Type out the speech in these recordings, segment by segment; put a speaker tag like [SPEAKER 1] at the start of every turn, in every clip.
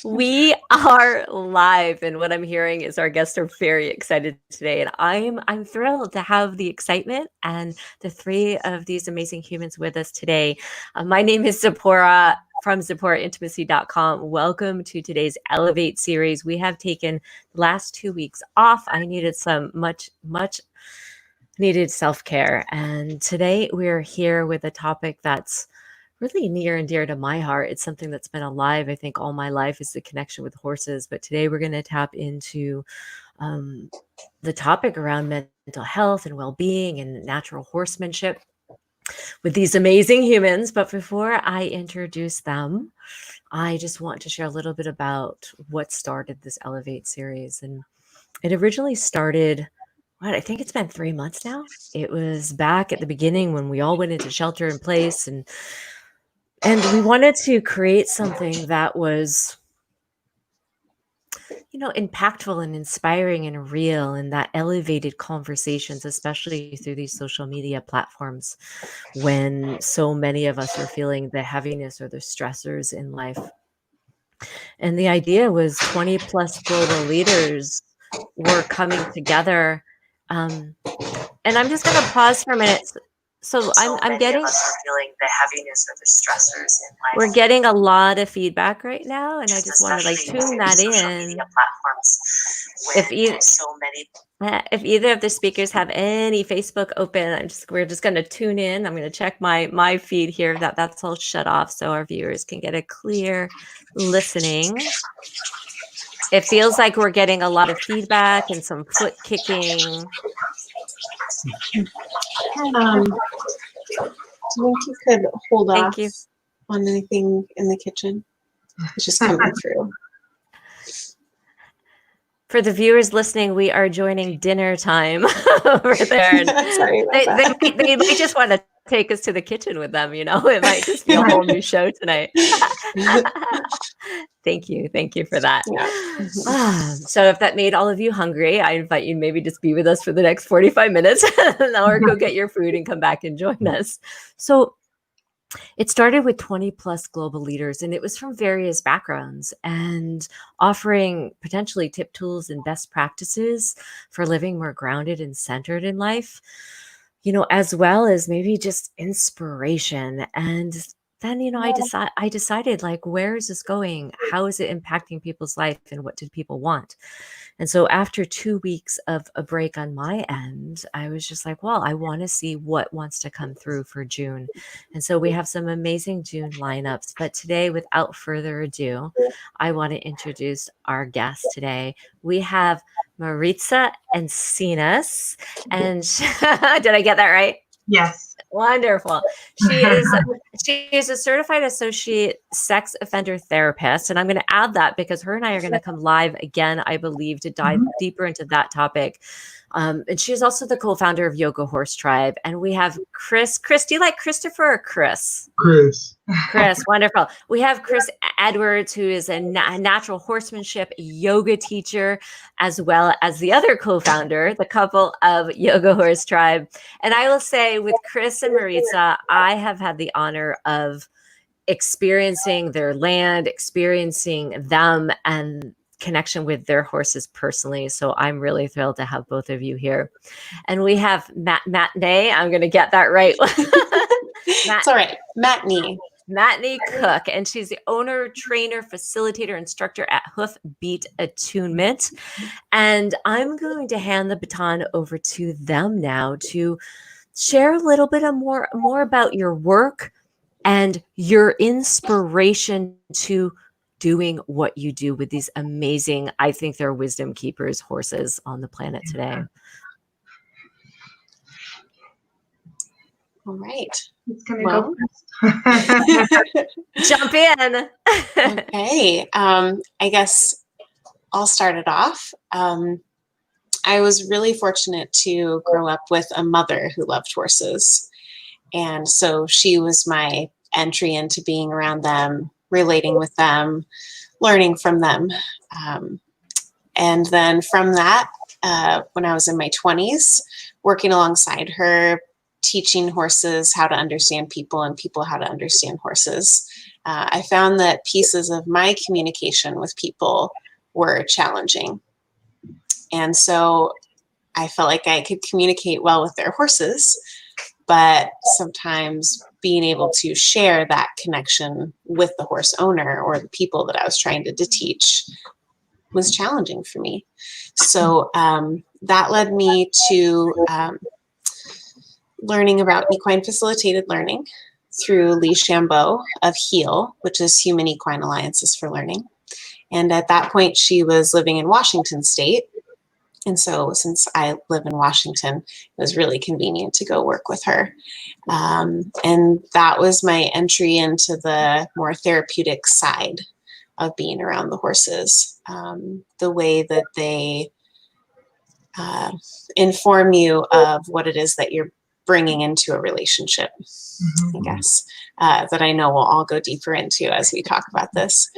[SPEAKER 1] We are live, and what I'm hearing is our guests are very excited today, and I'm thrilled to have the excitement and the three of these amazing humans with us today. My name is Tziporah from TziporahIntimacy.com. Welcome to today's Elevate series. We have taken the last 2 weeks off. I needed some much needed self-care, and today we're here with a topic that's really near and dear to my heart. It's something that's been alive, I think, all my life, is the connection with horses. But today we're going to tap into the topic around mental health and well-being and natural horsemanship with these amazing humans. But before I introduce them, I just want to share a little bit about what started this Elevate series. And it originally started, I think it's been 3 months now. It was back at the beginning when we all went into shelter in place, and we wanted to create something that was, impactful and inspiring and real, and that elevated conversations, especially through these social media platforms, when so many of us are feeling the heaviness or the stressors in life. And the idea was 20 plus global leaders were coming together. And I'm just going to pause for a minute. So I'm getting
[SPEAKER 2] feeling the heaviness or the stressors in life.
[SPEAKER 1] We're getting a lot of feedback right now, and I just want to tune that in. If either of the speakers have any Facebook open, we're just going to tune in. I'm going to check my feed here that's all shut off, so our viewers can get a clear listening. It feels like we're getting a lot of feedback and some foot kicking.
[SPEAKER 3] Do you think you could hold off on anything in the kitchen? It's just coming through.
[SPEAKER 1] For the viewers listening, we are joining dinner time over there.
[SPEAKER 3] Sorry about that.
[SPEAKER 1] They might just want to take us to the kitchen with them, It might just be a whole new show tonight. Thank you for that. Yeah. So if that made all of you hungry, I invite you maybe just be with us for the next 45 minutes or go get your food and come back and join us. So it started with 20 plus global leaders, and it was from various backgrounds and offering potentially tip tools and best practices for living more grounded and centered in life, as well as maybe just inspiration. And then, I decided, where is this going? How is it impacting people's life, and what did people want? And so after 2 weeks of a break on my end, I was just like, well, I want to see what wants to come through for June. And so we have some amazing June lineups. But today, without further ado, I want to introduce our guest today. We have Maritza Encinas. And did I get that right?
[SPEAKER 2] Yes.
[SPEAKER 1] Wonderful. She is a certified associate sex offender therapist. And I'm going to add that because her and I are going to come live again, I believe, to dive deeper into that topic. And she is also the co-founder of Yoga Horse Tribe. And we have Chris. Chris, do you like Christopher or Chris? Chris, wonderful. We have Chris Edwards, who is a natural horsemanship yoga teacher, as well as the other co-founder, the couple of Yoga Horse Tribe. And I will say, with Chris and Maritza, I have had the honor of experiencing their land, experiencing them, and connection with their horses personally. So I'm really thrilled to have both of you here. And we have Matney. I'm going to get that right.
[SPEAKER 3] It's all right.
[SPEAKER 1] Matney Cook, and she's the owner, trainer, facilitator, instructor at Hoofbeat Attunement. And I'm going to hand the baton over to them now to share a little bit more about your work and your inspiration to doing what you do with these amazing, I think they're wisdom keepers, horses on the planet today.
[SPEAKER 3] All right.
[SPEAKER 2] It's going to go
[SPEAKER 1] first. Jump in.
[SPEAKER 3] Okay. I guess I'll start it off. I was really fortunate to grow up with a mother who loved horses. And so she was my entry into being around them, relating with them, learning from them. And then from that, when I was in my 20s, working alongside her, teaching horses how to understand people and people how to understand horses. I found that pieces of my communication with people were challenging. And so I felt like I could communicate well with their horses, but sometimes being able to share that connection with the horse owner or the people that I was trying to teach was challenging for me. So that led me to learning about equine facilitated learning through Lee Shambeau of HEAL, which is Human Equine Alliances for Learning. And at that point, she was living in Washington State. And so since I live in Washington, it was really convenient to go work with her. And that was my entry into the more therapeutic side of being around the horses, the way that they inform you of what it is that you're bringing into a relationship, I guess, that I know we'll all go deeper into as we talk about this.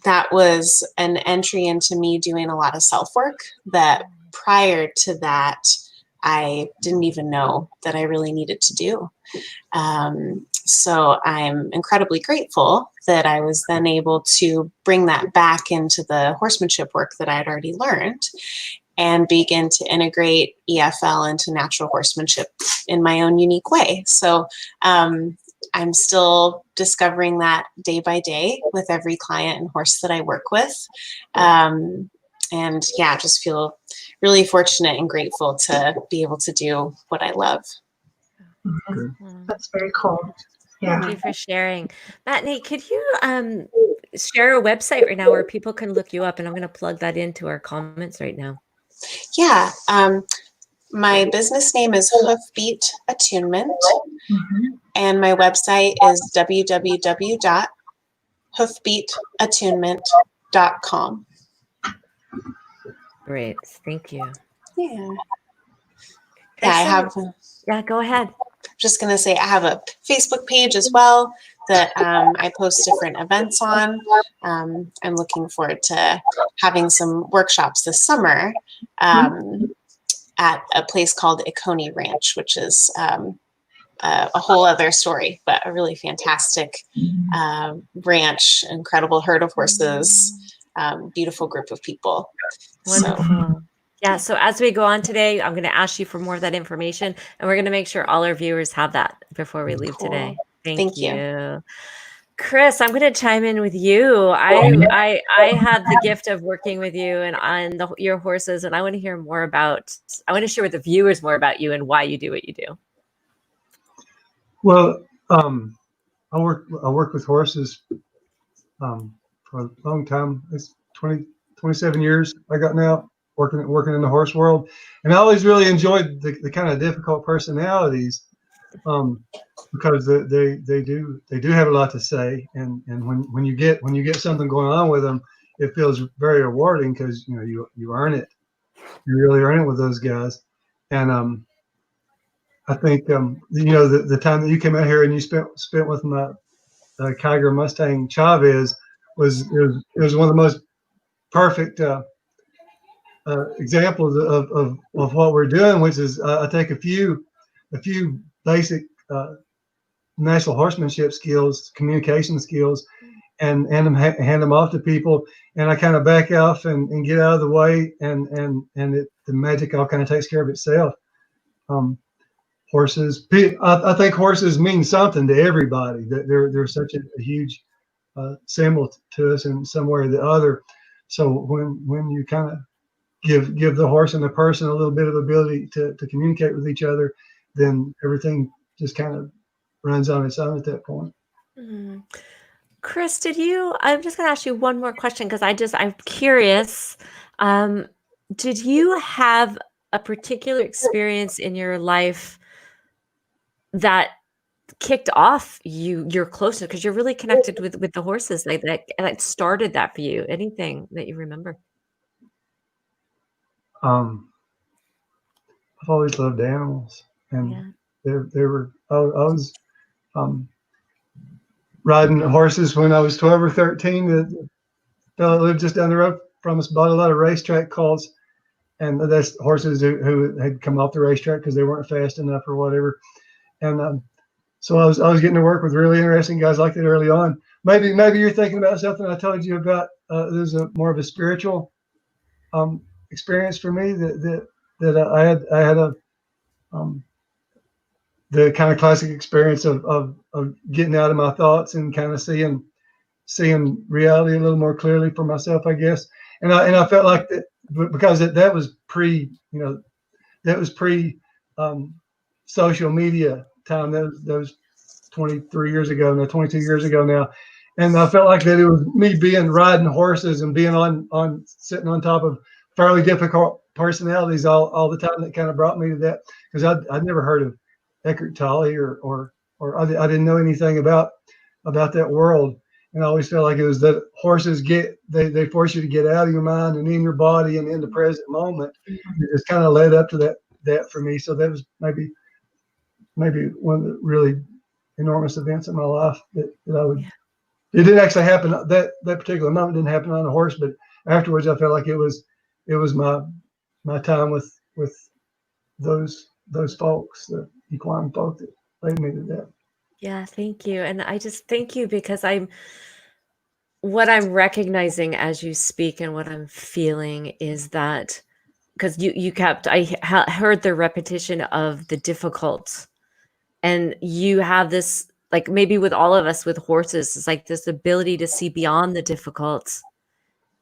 [SPEAKER 3] That was an entry into me doing a lot of self-work that prior to that, I didn't even know that I really needed to do. So I'm incredibly grateful that I was then able to bring that back into the horsemanship work that I had already learned and begin to integrate EFL into natural horsemanship in my own unique way. So I'm still discovering that day by day with every client and horse that I work with. And yeah, just feel really fortunate and grateful to be able to do what I love.
[SPEAKER 2] That's very cool. Yeah.
[SPEAKER 1] Thank you for sharing. Matney, could you share a website right now where people can look you up? And I'm going to plug that into our comments right now.
[SPEAKER 3] Yeah. My business name is Hoofbeat Attunement. And my website is www.hoofbeatattunement.com.
[SPEAKER 1] Great. Thank you.
[SPEAKER 3] Yeah. Yeah, I have.
[SPEAKER 1] Yeah, go ahead.
[SPEAKER 3] Just going to say I have a Facebook page as well that I post different events on. I'm looking forward to having some workshops this summer at a place called Iconi Ranch, which is a whole other story, but a really fantastic ranch, incredible herd of horses, beautiful group of people.
[SPEAKER 1] Wonderful.
[SPEAKER 3] So.
[SPEAKER 1] Yeah, so as we go on today, I'm going to ask you for more of that information, and we're going to make sure all our viewers have that before we leave today. Thank you. Chris, I'm going to chime in with you. I had the gift of working with you and on your horses, and I want to hear more about, I want to share with the viewers more about you and why you do what you do.
[SPEAKER 4] Well, I work with horses for a long time. It's 27 years I got now working in the horse world, and I always really enjoyed the kind of difficult personalities because they do have a lot to say, and when you get something going on with them, it feels very rewarding because you earn it, you really earn it with those guys, and I think the time that you came out here and you spent with my Kiger Mustang Chavez was one of the most perfect examples of what we're doing, which is I take a few basic natural horsemanship skills, communication skills, and hand them off to people, and I kind of back off and get out of the way, and the magic all kind of takes care of itself. Horses, I think horses mean something to everybody. They're such a huge symbol to us in some way or the other. So when you kind of give the horse and the person a little bit of ability to communicate with each other, then everything just kind of runs on its own at that point.
[SPEAKER 1] Chris, I'm just going to ask you one more question because I'm curious. Did you have a particular experience in your life that kicked off your closeness, because you're really connected with the horses, like that started that for you? Anything that you remember?
[SPEAKER 4] I've always loved animals, and they were. I was riding horses when I was 12 or 13. The fellow that lived just down the road from us bought a lot of racetrack calls, and that's horses who had come off the racetrack because they weren't fast enough or whatever. And So I was getting to work with really interesting guys like that early on. Maybe you're thinking about something I told you about. There's a more of a spiritual experience for me that I had a the kind of classic experience of getting out of my thoughts and kind of seeing reality a little more clearly for myself, I guess. And I felt like that because that was pre social media time. That was 23 years ago now, 22 years ago now. And I felt like that it was me riding horses and being on sitting on top of fairly difficult personalities all the time that kind of brought me to that, because I'd never heard of Eckhart Tolle or I didn't know anything about that world. And I always felt like it was that horses they force you to get out of your mind and in your body and in the present moment. It just kind of led up to that for me. So that was maybe one of the really enormous events in my life that I would. It didn't actually happen. That particular moment didn't happen on a horse, but afterwards I felt like it was my time with those folks, the equine folk that led me to that.
[SPEAKER 1] Yeah, thank you. And I just thank you because what I'm recognizing as you speak and what I'm feeling is that, because I heard the repetition of the difficult, and you have this, like maybe with all of us with horses, it's like this ability to see beyond the difficult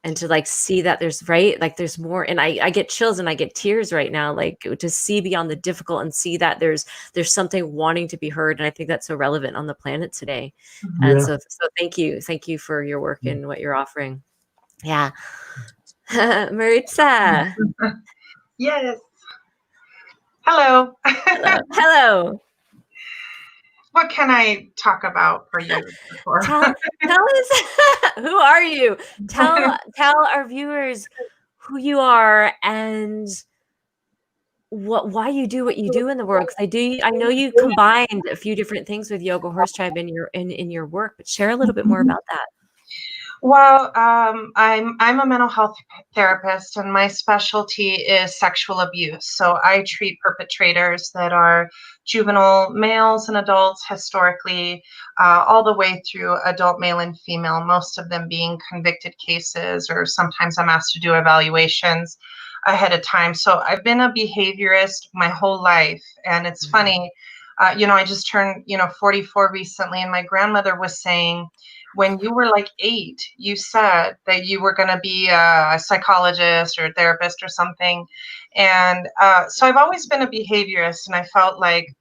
[SPEAKER 1] and to like see that there's like there's more. And I get chills and I get tears right now, like to see beyond the difficult and see that there's something wanting to be heard. And I think that's so relevant on the planet today. And
[SPEAKER 4] Yeah.
[SPEAKER 1] so thank you for your work and what you're offering. Yeah. Maritza.
[SPEAKER 2] Yes. Hello.
[SPEAKER 1] Hello.
[SPEAKER 2] What can I talk about for you?
[SPEAKER 1] Tell us, who are you? Tell our viewers who you are and why you do what you do in the world. Because I know you combined a few different things with Yoga Horse Tribe in your work, but share a little bit more about that.
[SPEAKER 2] Well, I'm a mental health therapist, and my specialty is sexual abuse. So I treat perpetrators that are juvenile males and adults historically, all the way through adult male and female, most of them being convicted cases, or sometimes I'm asked to do evaluations ahead of time. So I've been a behaviorist my whole life. And it's funny, I just turned, 44 recently, and my grandmother was saying, when you were like 8, you said that you were going to be a psychologist or a therapist or something. And so I've always been a behaviorist, and I felt like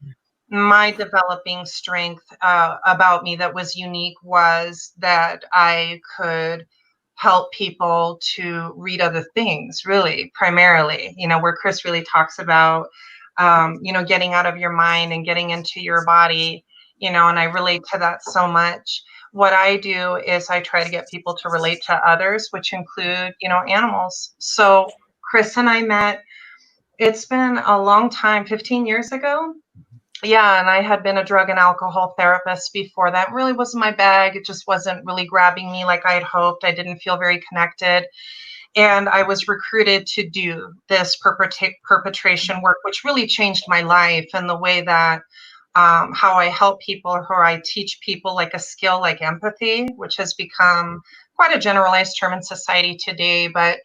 [SPEAKER 2] my developing strength about me that was unique was that I could help people to read other things, really, primarily, where Chris really talks about, getting out of your mind and getting into your body, and I relate to that so much. What I do is I try to get people to relate to others, which include, animals. So Chris and I met, it's been a long time, 15 years ago. Yeah, and I had been a drug and alcohol therapist before that. Really wasn't my bag. It just wasn't really grabbing me like I had hoped. I didn't feel very connected. And I was recruited to do this perpetration work, which really changed my life and the way that how I help people, or how I teach people, like a skill like empathy, which has become quite a generalized term in society today. But,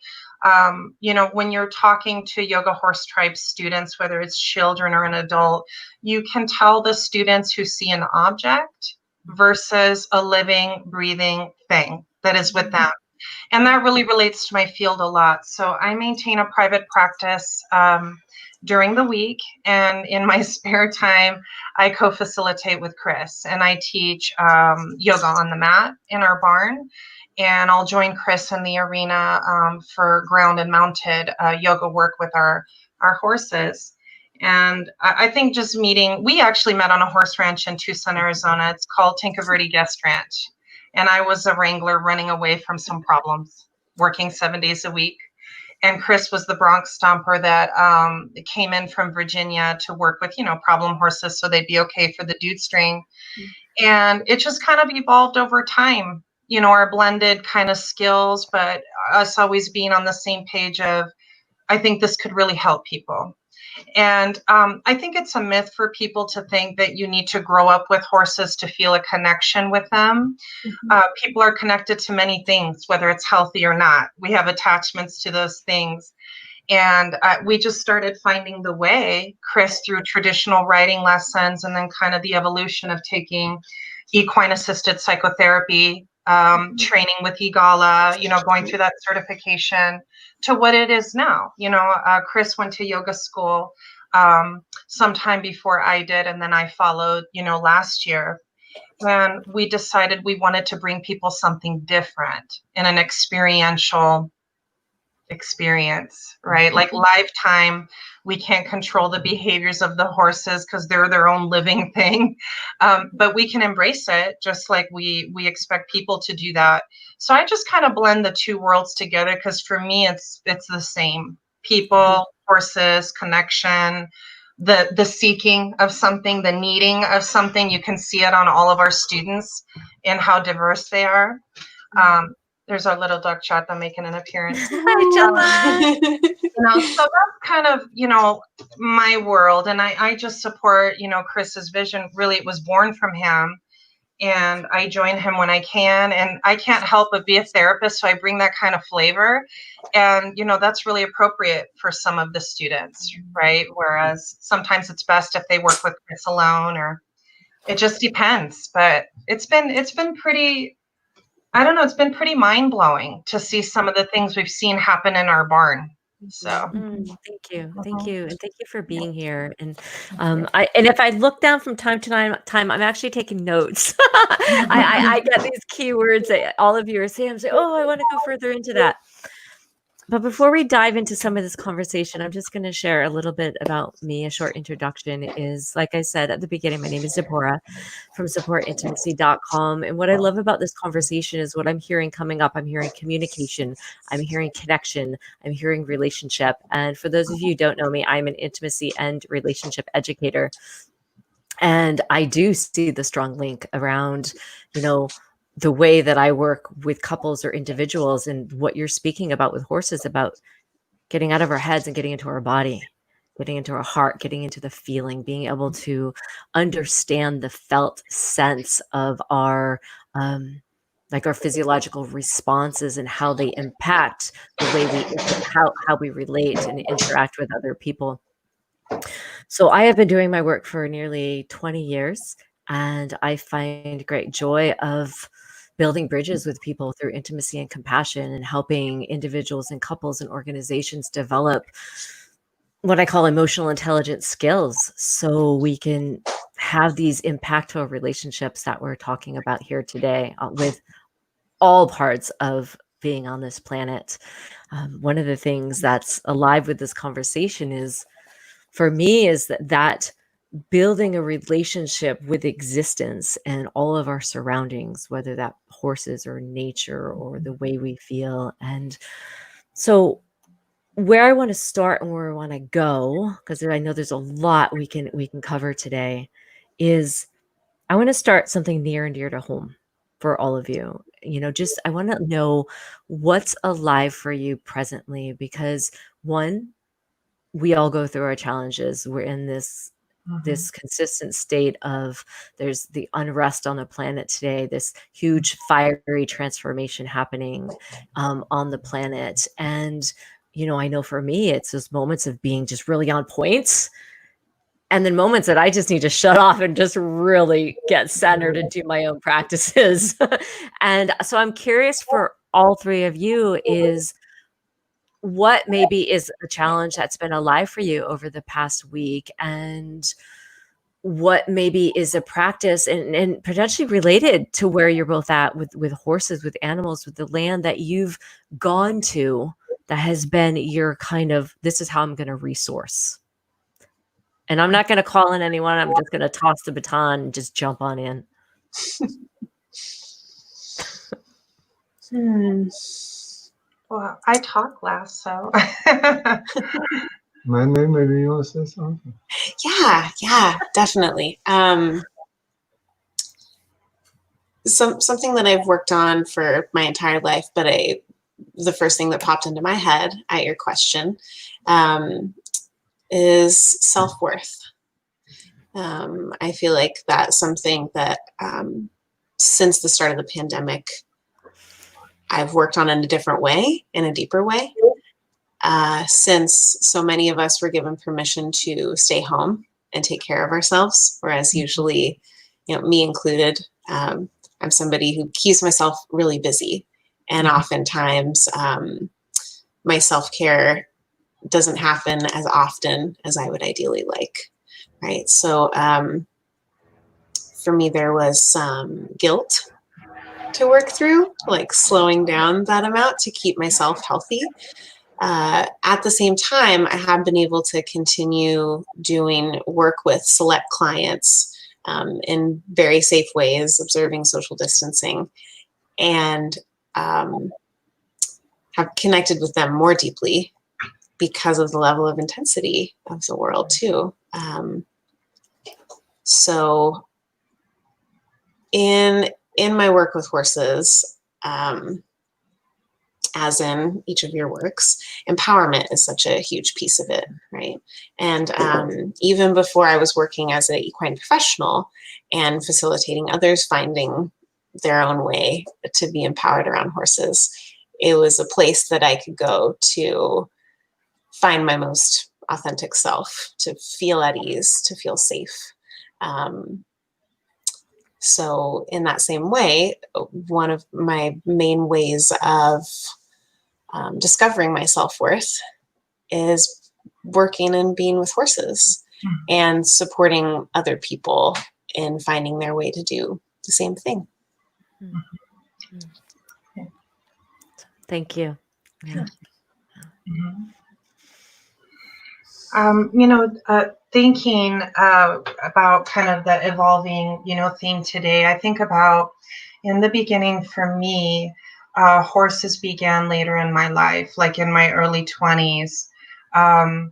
[SPEAKER 2] when you're talking to Yoga Horse Tribe students, whether it's children or an adult, you can tell the students who see an object versus a living, breathing thing that is with them. And that really relates to my field a lot. So I maintain a private practice during the week, and in my spare time, I co-facilitate with Chris, and I teach yoga on the mat in our barn. And I'll join Chris in the arena for ground and mounted yoga work with our horses. And I think just we actually met on a horse ranch in Tucson, Arizona. It's called Tinka Verde Guest Ranch. And I was a wrangler running away from some problems, working 7 days a week. And Chris was the Bronx stomper that came in from Virginia to work with, problem horses so they'd be okay for the dude string. And it just kind of evolved over time, our blended kind of skills, but us always being on the same page of, I think this could really help people. And I think it's a myth for people to think that you need to grow up with horses to feel a connection with them. People are connected to many things, whether it's healthy or not. We have attachments to those things. And we just started finding the way, Chris, through traditional riding lessons and then kind of the evolution of taking equine assisted psychotherapy, training with EGALA, going through that certification to what it is now. Chris went to yoga school sometime before I did, and then I followed, last year. And we decided we wanted to bring people something different in an experiential experience, right? Like lifetime, we can't control the behaviors of the horses because they're their own living thing, but we can embrace it just like we expect people to do that. So I just kind of blend the two worlds together because for me it's the same. People, horses, connection, the seeking of something, the needing of something. You can see it on all of our students and how diverse they are. There's our little dog Chata making an appearance.
[SPEAKER 1] Hi, Chata.
[SPEAKER 2] So that's kind of, my world. And I just support, Chris's vision. Really, it was born from him. And I join him when I can. And I can't help but be a therapist. So I bring that kind of flavor. And, that's really appropriate for some of the students, right? Whereas sometimes it's best if they work with Chris alone, or it just depends. But it's been pretty, I don't know, it's been pretty mind-blowing to see some of the things we've seen happen in our barn. So
[SPEAKER 1] thank you. And thank you for being here. And if I look down from time to time, I'm actually taking notes. I get these keywords that all of you are saying. I'm saying, oh, I want to go further into that. But before we dive into some of this conversation, I'm just going to share a little bit about me. A short introduction is, like I said at the beginning, my name is Tziporah from supportintimacy.com. And what I love about this conversation is what I'm hearing coming up. I'm hearing communication. I'm hearing connection. I'm hearing relationship. And for those of you who don't know me, I'm an intimacy and relationship educator. And I do see the strong link around, the way that I work with couples or individuals, and what you're speaking about with horses, about getting out of our heads and getting into our body, getting into our heart, getting into the feeling, being able to understand the felt sense of our, our physiological responses and how they impact the way how we relate and interact with other people. So I have been doing my work for nearly 20 years, and I find great joy of building bridges with people through intimacy and compassion, and helping individuals and couples and organizations develop what I call emotional intelligence skills, so we can have these impactful relationships that we're talking about here today with all parts of being on this planet. One of the things that's alive with this conversation is, for me, is that building a relationship with existence and all of our surroundings, whether that horses or nature or the way we feel. And so where I want to start and where I want to go, because I know there's a lot we can cover today, is I want to start something near and dear to home for all of you. I want to know what's alive for you presently, because one, we all go through our challenges. We're in this consistent state of, there's the unrest on the planet today, this huge fiery transformation happening on the planet. And, I know for me, it's those moments of being just really on point, and then moments that I just need to shut off and just really get centered and do my own practices. And so I'm curious for all three of you, is what maybe is a challenge that's been alive for you over the past week, and what maybe is a practice and potentially related to where you're both at with horses, with animals, with the land that you've gone to, that has been your kind of, this is how I'm going to resource. And I'm not going to call in anyone. I'm just going to toss the baton and just jump on in.
[SPEAKER 2] Well, I talked last, so.
[SPEAKER 4] Matney, maybe you want to say something?
[SPEAKER 3] Yeah, definitely. Something that I've worked on for my entire life, but the first thing that popped into my head at your question is self-worth. I feel like that's something that since the start of the pandemic, I've worked on in a different way, in a deeper way. Since so many of us were given permission to stay home and take care of ourselves, whereas usually, me included, I'm somebody who keeps myself really busy. And oftentimes my self-care doesn't happen as often as I would ideally like, right? So for me, there was some guilt to work through, like slowing down that amount to keep myself healthy. At the same time, I have been able to continue doing work with select clients in very safe ways, observing social distancing, and have connected with them more deeply because of the level of intensity of the world too. So in my work with horses, as in each of your works, empowerment is such a huge piece of it, right? And even before I was working as an equine professional and facilitating others finding their own way to be empowered around horses, it was a place that I could go to find my most authentic self, to feel at ease, to feel safe. So in that same way, one of my main ways of discovering my self-worth is working and being with horses and supporting other people in finding their way to do the same thing.
[SPEAKER 1] Thank you. Yeah.
[SPEAKER 2] Thinking about kind of the evolving, theme today, I think about in the beginning for me, horses began later in my life, like in my early 20s. And,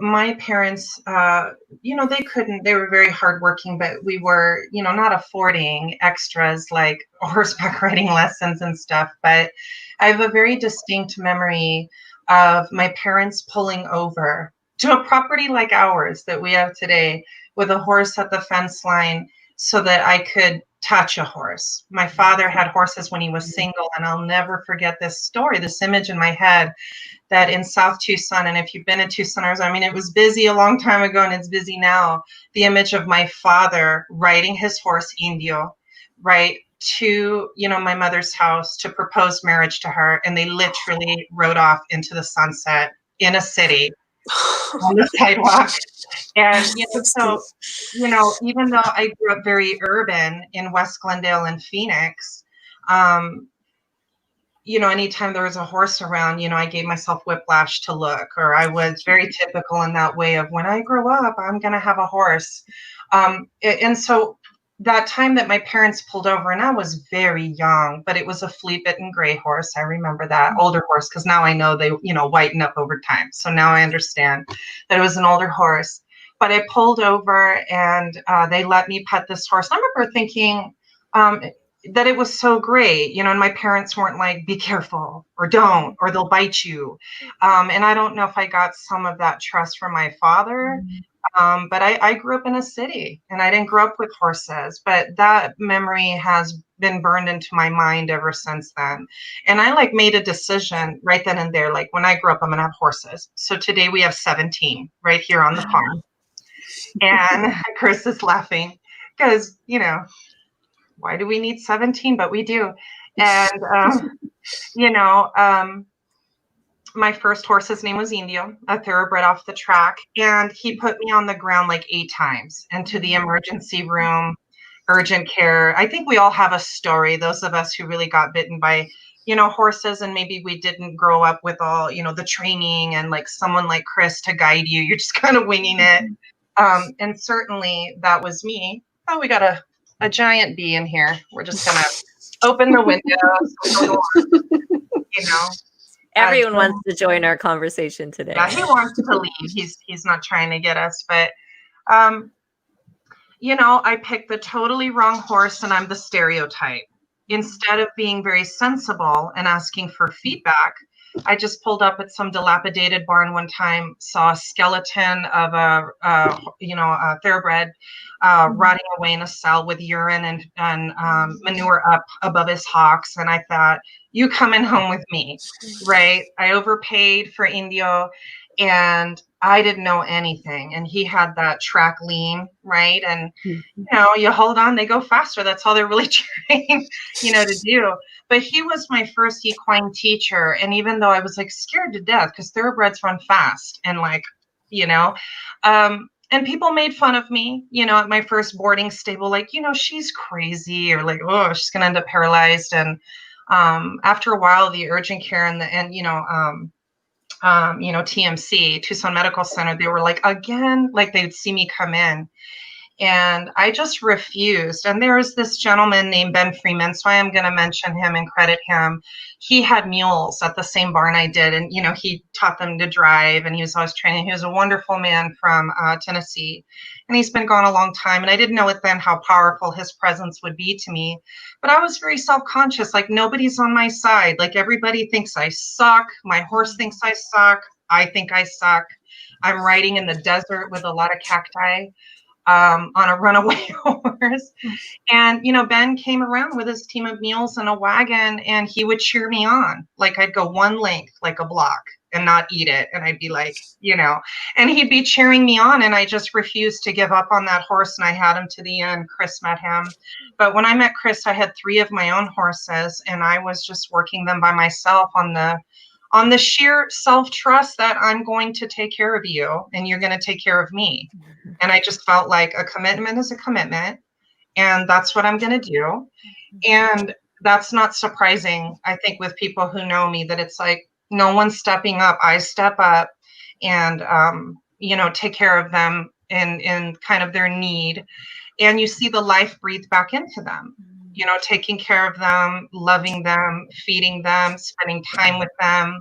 [SPEAKER 2] my parents, they were very hardworking, but we were, not affording extras like horseback riding lessons and stuff. But I have a very distinct memory of my parents pulling over to a property like ours that we have today with a horse at the fence line so that I could touch a horse. My father had horses when he was single, and I'll never forget this story, this image in my head, that in South Tucson, and if you've been in Tucson, it was busy a long time ago and it's busy now, the image of my father riding his horse Indio, right, to, my mother's house to propose marriage to her. And they literally rode off into the sunset in a city on the sidewalk. And, so, even though I grew up very urban in West Glendale and Phoenix, anytime there was a horse around, I gave myself whiplash to look, or I was very typical in that way of when I grow up, I'm going to have a horse. And so that time that my parents pulled over, and I was very young, but it was a flea-bitten gray horse. I remember that older horse, because now I know they, whiten up over time. So now I understand that it was an older horse. But I pulled over and they let me pet this horse. I remember thinking, that it was so great, and my parents weren't like, be careful or don't, or they'll bite you. And I don't know if I got some of that trust from my father, but I grew up in a city and I didn't grow up with horses, but that memory has been burned into my mind ever since then. And I made a decision right then and there, like when I grow up, I'm going to have horses. So today we have 17 right here on the farm. And Chris is laughing because, why do we need 17? But we do. And, my first horse's name was Indio, a thoroughbred off the track. And he put me on the ground like 8 times into the emergency room, urgent care. I think we all have a story, those of us who really got bitten by, horses, and maybe we didn't grow up with all, the training and like someone like Chris to guide you. You're just kind of winging it. And certainly that was me. Oh, we got a giant bee in here. We're just gonna open the windows.
[SPEAKER 1] Everyone wants to join our conversation today.
[SPEAKER 2] Yeah, he wants to leave. He's not trying to get us, but I picked the totally wrong horse, and I'm the stereotype. Instead of being very sensible and asking for feedback, I just pulled up at some dilapidated barn one time, saw a skeleton of a thoroughbred rotting away in a cell with urine and manure up above his hocks. And I thought, you coming home with me, right? I overpaid for Indio, and I didn't know anything. And he had that track lean, right? And you hold on, they go faster. That's all they're really trained, to do. But he was my first equine teacher. And even though I was like scared to death because thoroughbreds run fast and and people made fun of me, at my first boarding stable, like, she's crazy, or like, oh, she's going to end up paralyzed. And after a while, the urgent care and TMC, Tucson Medical Center, they were like, again, like they'd see me come in. And I just refused. And there was this gentleman named Ben Freeman, so I am going to mention him and credit him. He had mules at the same barn I did, and he taught them to drive, and he was always training. He was a wonderful man from Tennessee, and he's been gone a long time. And I didn't know it then how powerful his presence would be to me. But I was very self-conscious, like nobody's on my side. Like everybody thinks I suck. My horse thinks I suck. I think I suck. I'm riding in the desert with a lot of cacti. On a runaway horse. And, Ben came around with his team of mules and a wagon, and he would cheer me on. Like I'd go one length, like a block, and not eat it. And I'd be like, and he'd be cheering me on. And I just refused to give up on that horse. And I had him to the end. Chris met him. But when I met Chris, I had 3 of my own horses, and I was just working them by myself on the sheer self-trust that I'm going to take care of you and you're going to take care of me. And I just felt like a commitment is a commitment, and that's what I'm going to do. And that's not surprising, I think, with people who know me, that it's like no one's stepping up. I step up and, take care of them in kind of their need. And you see the life breathe back into them, taking care of them, loving them, feeding them, spending time with them.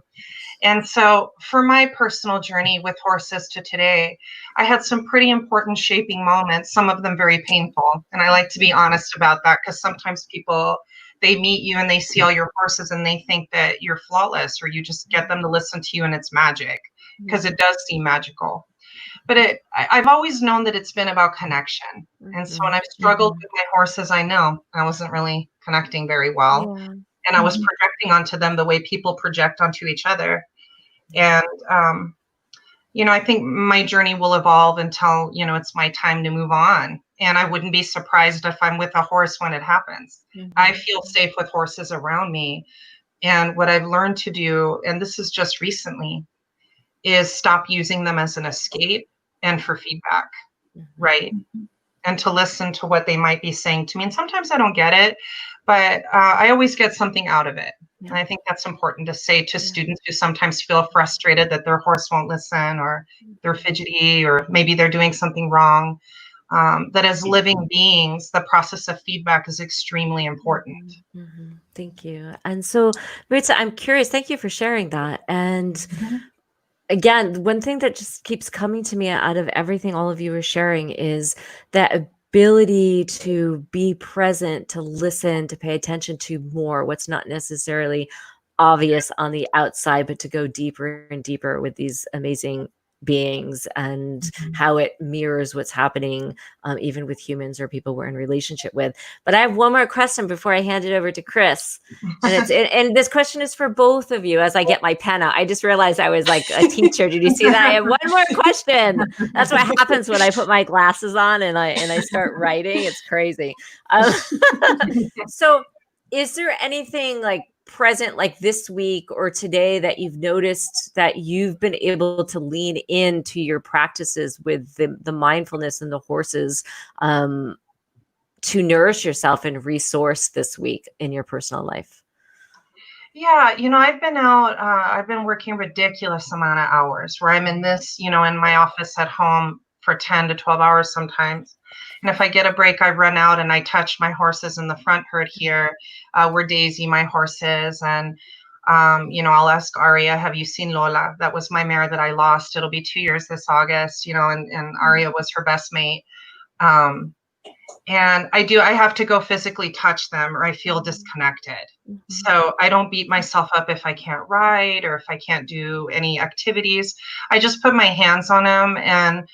[SPEAKER 2] And so for my personal journey with horses to today, I had some pretty important shaping moments, some of them very painful. And I like to be honest about that, because sometimes people, they meet you and they see all your horses and they think that you're flawless, or you just get them to listen to you and it's magic, because it does seem magical. But I've always known that it's been about connection. And so when I've struggled with my horses, I know I wasn't really connecting very well. Yeah. And I was projecting onto them the way people project onto each other. And, I think my journey will evolve until, it's my time to move on. And I wouldn't be surprised if I'm with a horse when it happens. I feel safe with horses around me. And what I've learned to do, and this is just recently, is stop using them as an escape and for feedback, right? And to listen to what they might be saying to me. And sometimes I don't get it, but I always get something out of it. And I think that's important to say to students who sometimes feel frustrated that their horse won't listen, or they're fidgety, or maybe they're doing something wrong. That as living beings, the process of feedback is extremely important.
[SPEAKER 1] Thank you. And so, Maritza, I'm curious, thank you for sharing that. And again, one thing that just keeps coming to me out of everything all of you are sharing is that ability to be present, to listen, to pay attention to more, what's not necessarily obvious on the outside, but to go deeper and deeper with these amazing beings, and how it mirrors what's happening even with humans or people we're in relationship with. But I have one more question before I hand it over to Chris, and this question is for both of you. As I get my pen out, I just realized I was like a teacher. Did you see that? I have one more question. That's what happens when I put my glasses on and I start writing. It's crazy. So is there anything like present, like this week or today, that you've noticed that you've been able to lean into your practices with the mindfulness and the horses to nourish yourself and resource this week in your personal life?
[SPEAKER 2] Yeah, I've been out, I've been working a ridiculous amount of hours, where I'm in this, in my office at home for 10 to 12 hours sometimes. And if I get a break, I run out and I touch my horses in the front herd here, where Daisy, my horse, is. And, I'll ask Aria, have you seen Lola? That was my mare that I lost. It'll be 2 years this August, and Aria was her best mate. And I have to go physically touch them or I feel disconnected. So I don't beat myself up if I can't ride or if I can't do any activities. I just put my hands on them, and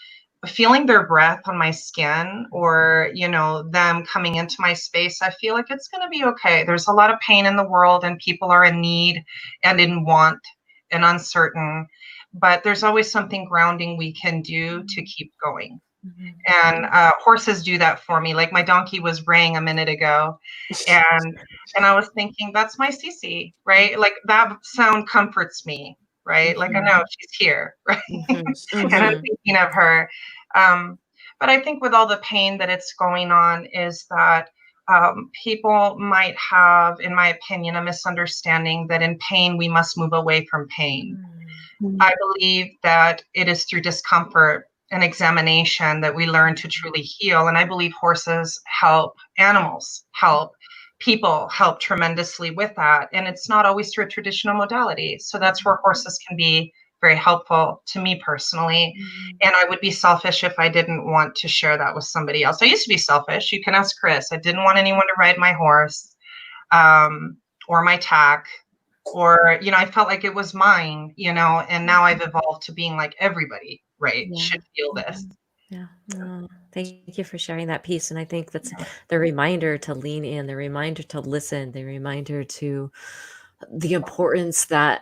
[SPEAKER 2] feeling their breath on my skin, or, you know, them coming into my space, I feel like it's going to be okay. There's a lot of pain in the world and people are in need and in want and uncertain, but there's always something grounding we can do to keep going. And horses do that for me. Like my donkey was braying a minute ago, and I was thinking, that's my Cece, right? Like that sound comforts me, right? Like I know she's here, right? And I'm thinking of her. But I think with all the pain that it's going on is that people might have, in my opinion, a misunderstanding that in pain we must move away from pain. I believe that it is through discomfort and examination that we learn to truly heal. And I believe horses help, animals help, people help tremendously with that. And it's not always through a traditional modality. So that's where horses can be very helpful to me personally. And I would be selfish if I didn't want to share that with somebody else. I used to be selfish. You can ask Chris. I didn't want anyone to ride my horse or my tack. Or, you know, I felt like it was mine, you know, and now I've evolved to being like everybody, right, should feel this.
[SPEAKER 1] Yeah. Oh, thank you for sharing that piece. And I think that's the reminder to lean in, the reminder to listen, the reminder to the importance that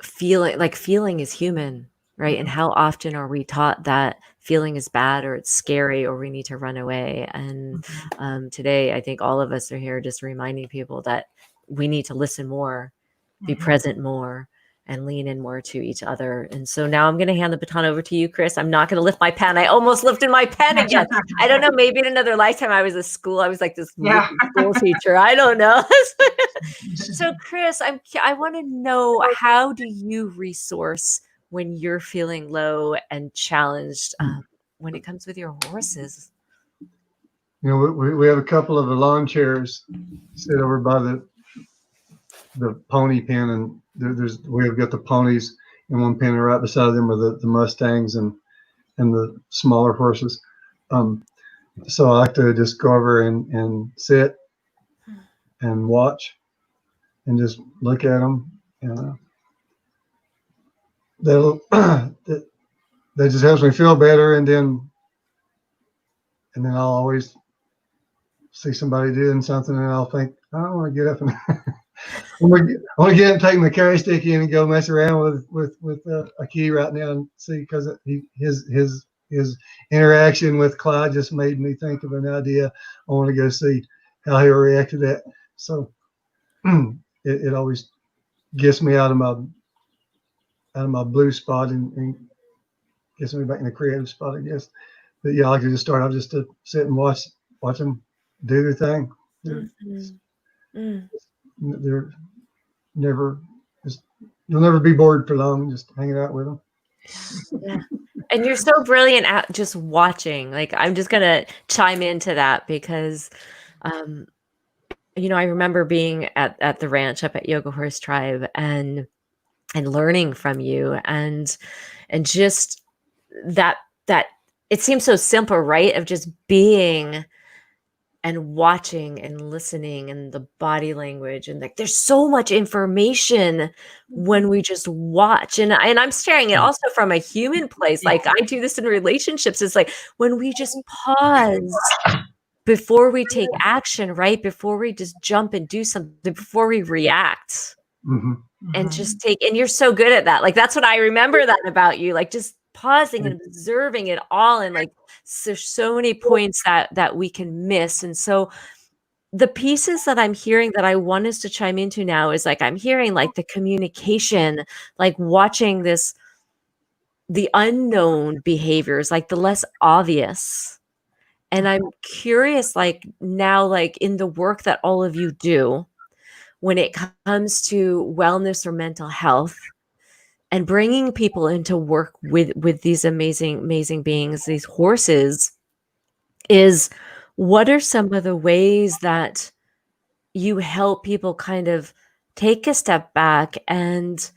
[SPEAKER 1] feeling is human, right? And how often are we taught that feeling is bad or it's scary or we need to run away? And today, I think all of us are here just reminding people that we need to listen more, be present more, and lean in more to each other. And so now I'm going to hand the baton over to you, Chris. I'm not going to lift my pen. I almost lifted my pen again. I don't know. Maybe in another lifetime I was at school. I was like this school teacher. I don't know. So Chris, I want to know, how do you resource when you're feeling low and challenged when it comes with your horses?
[SPEAKER 4] You know, we have a couple of the lawn chairs sit over by the pony pen, and we've got the ponies in one pen, and right beside them are the Mustangs and the smaller horses. So I like to just go over and sit and watch and just look at them. And that just helps me feel better. And then I'll always see somebody doing something, and I'll think, I don't want to get up and I want to get up and take my carry stick in and go mess around with a key right now and see, because his interaction with Clyde just made me think of an idea. I want to go see how he'll react to that. So it always gets me out of my blue spot and gets me back in the creative spot, I guess. But yeah, I like to just start out just to sit and watch them do their thing. They're never, you'll never be bored for long just hanging out with them.
[SPEAKER 1] Yeah. And you're so brilliant at just watching. Like, I'm just gonna chime into that because you know, I remember being at the ranch up at Yoga Horse Tribe and learning from you and just that it seems so simple, right? Of just being and watching and listening and the body language, and like there's so much information when we just watch. And I'm sharing it also from a human place. Like I do this in relationships. It's like when we just pause before we take action, right? Before we just jump and do something, before we react. And just take, and you're so good at that. Like, that's what I remember that about you, like just pausing and observing it all. And like, there's so many points that we can miss. And so the pieces that I'm hearing that I want us to chime into now is like, I'm hearing like the communication, like watching the unknown behaviors, like the less obvious. And I'm curious, like now, like in the work that all of you do, when it comes to wellness or mental health and bringing people into work with these amazing beings, these horses, is what are some of the ways that you help people kind of take a step back and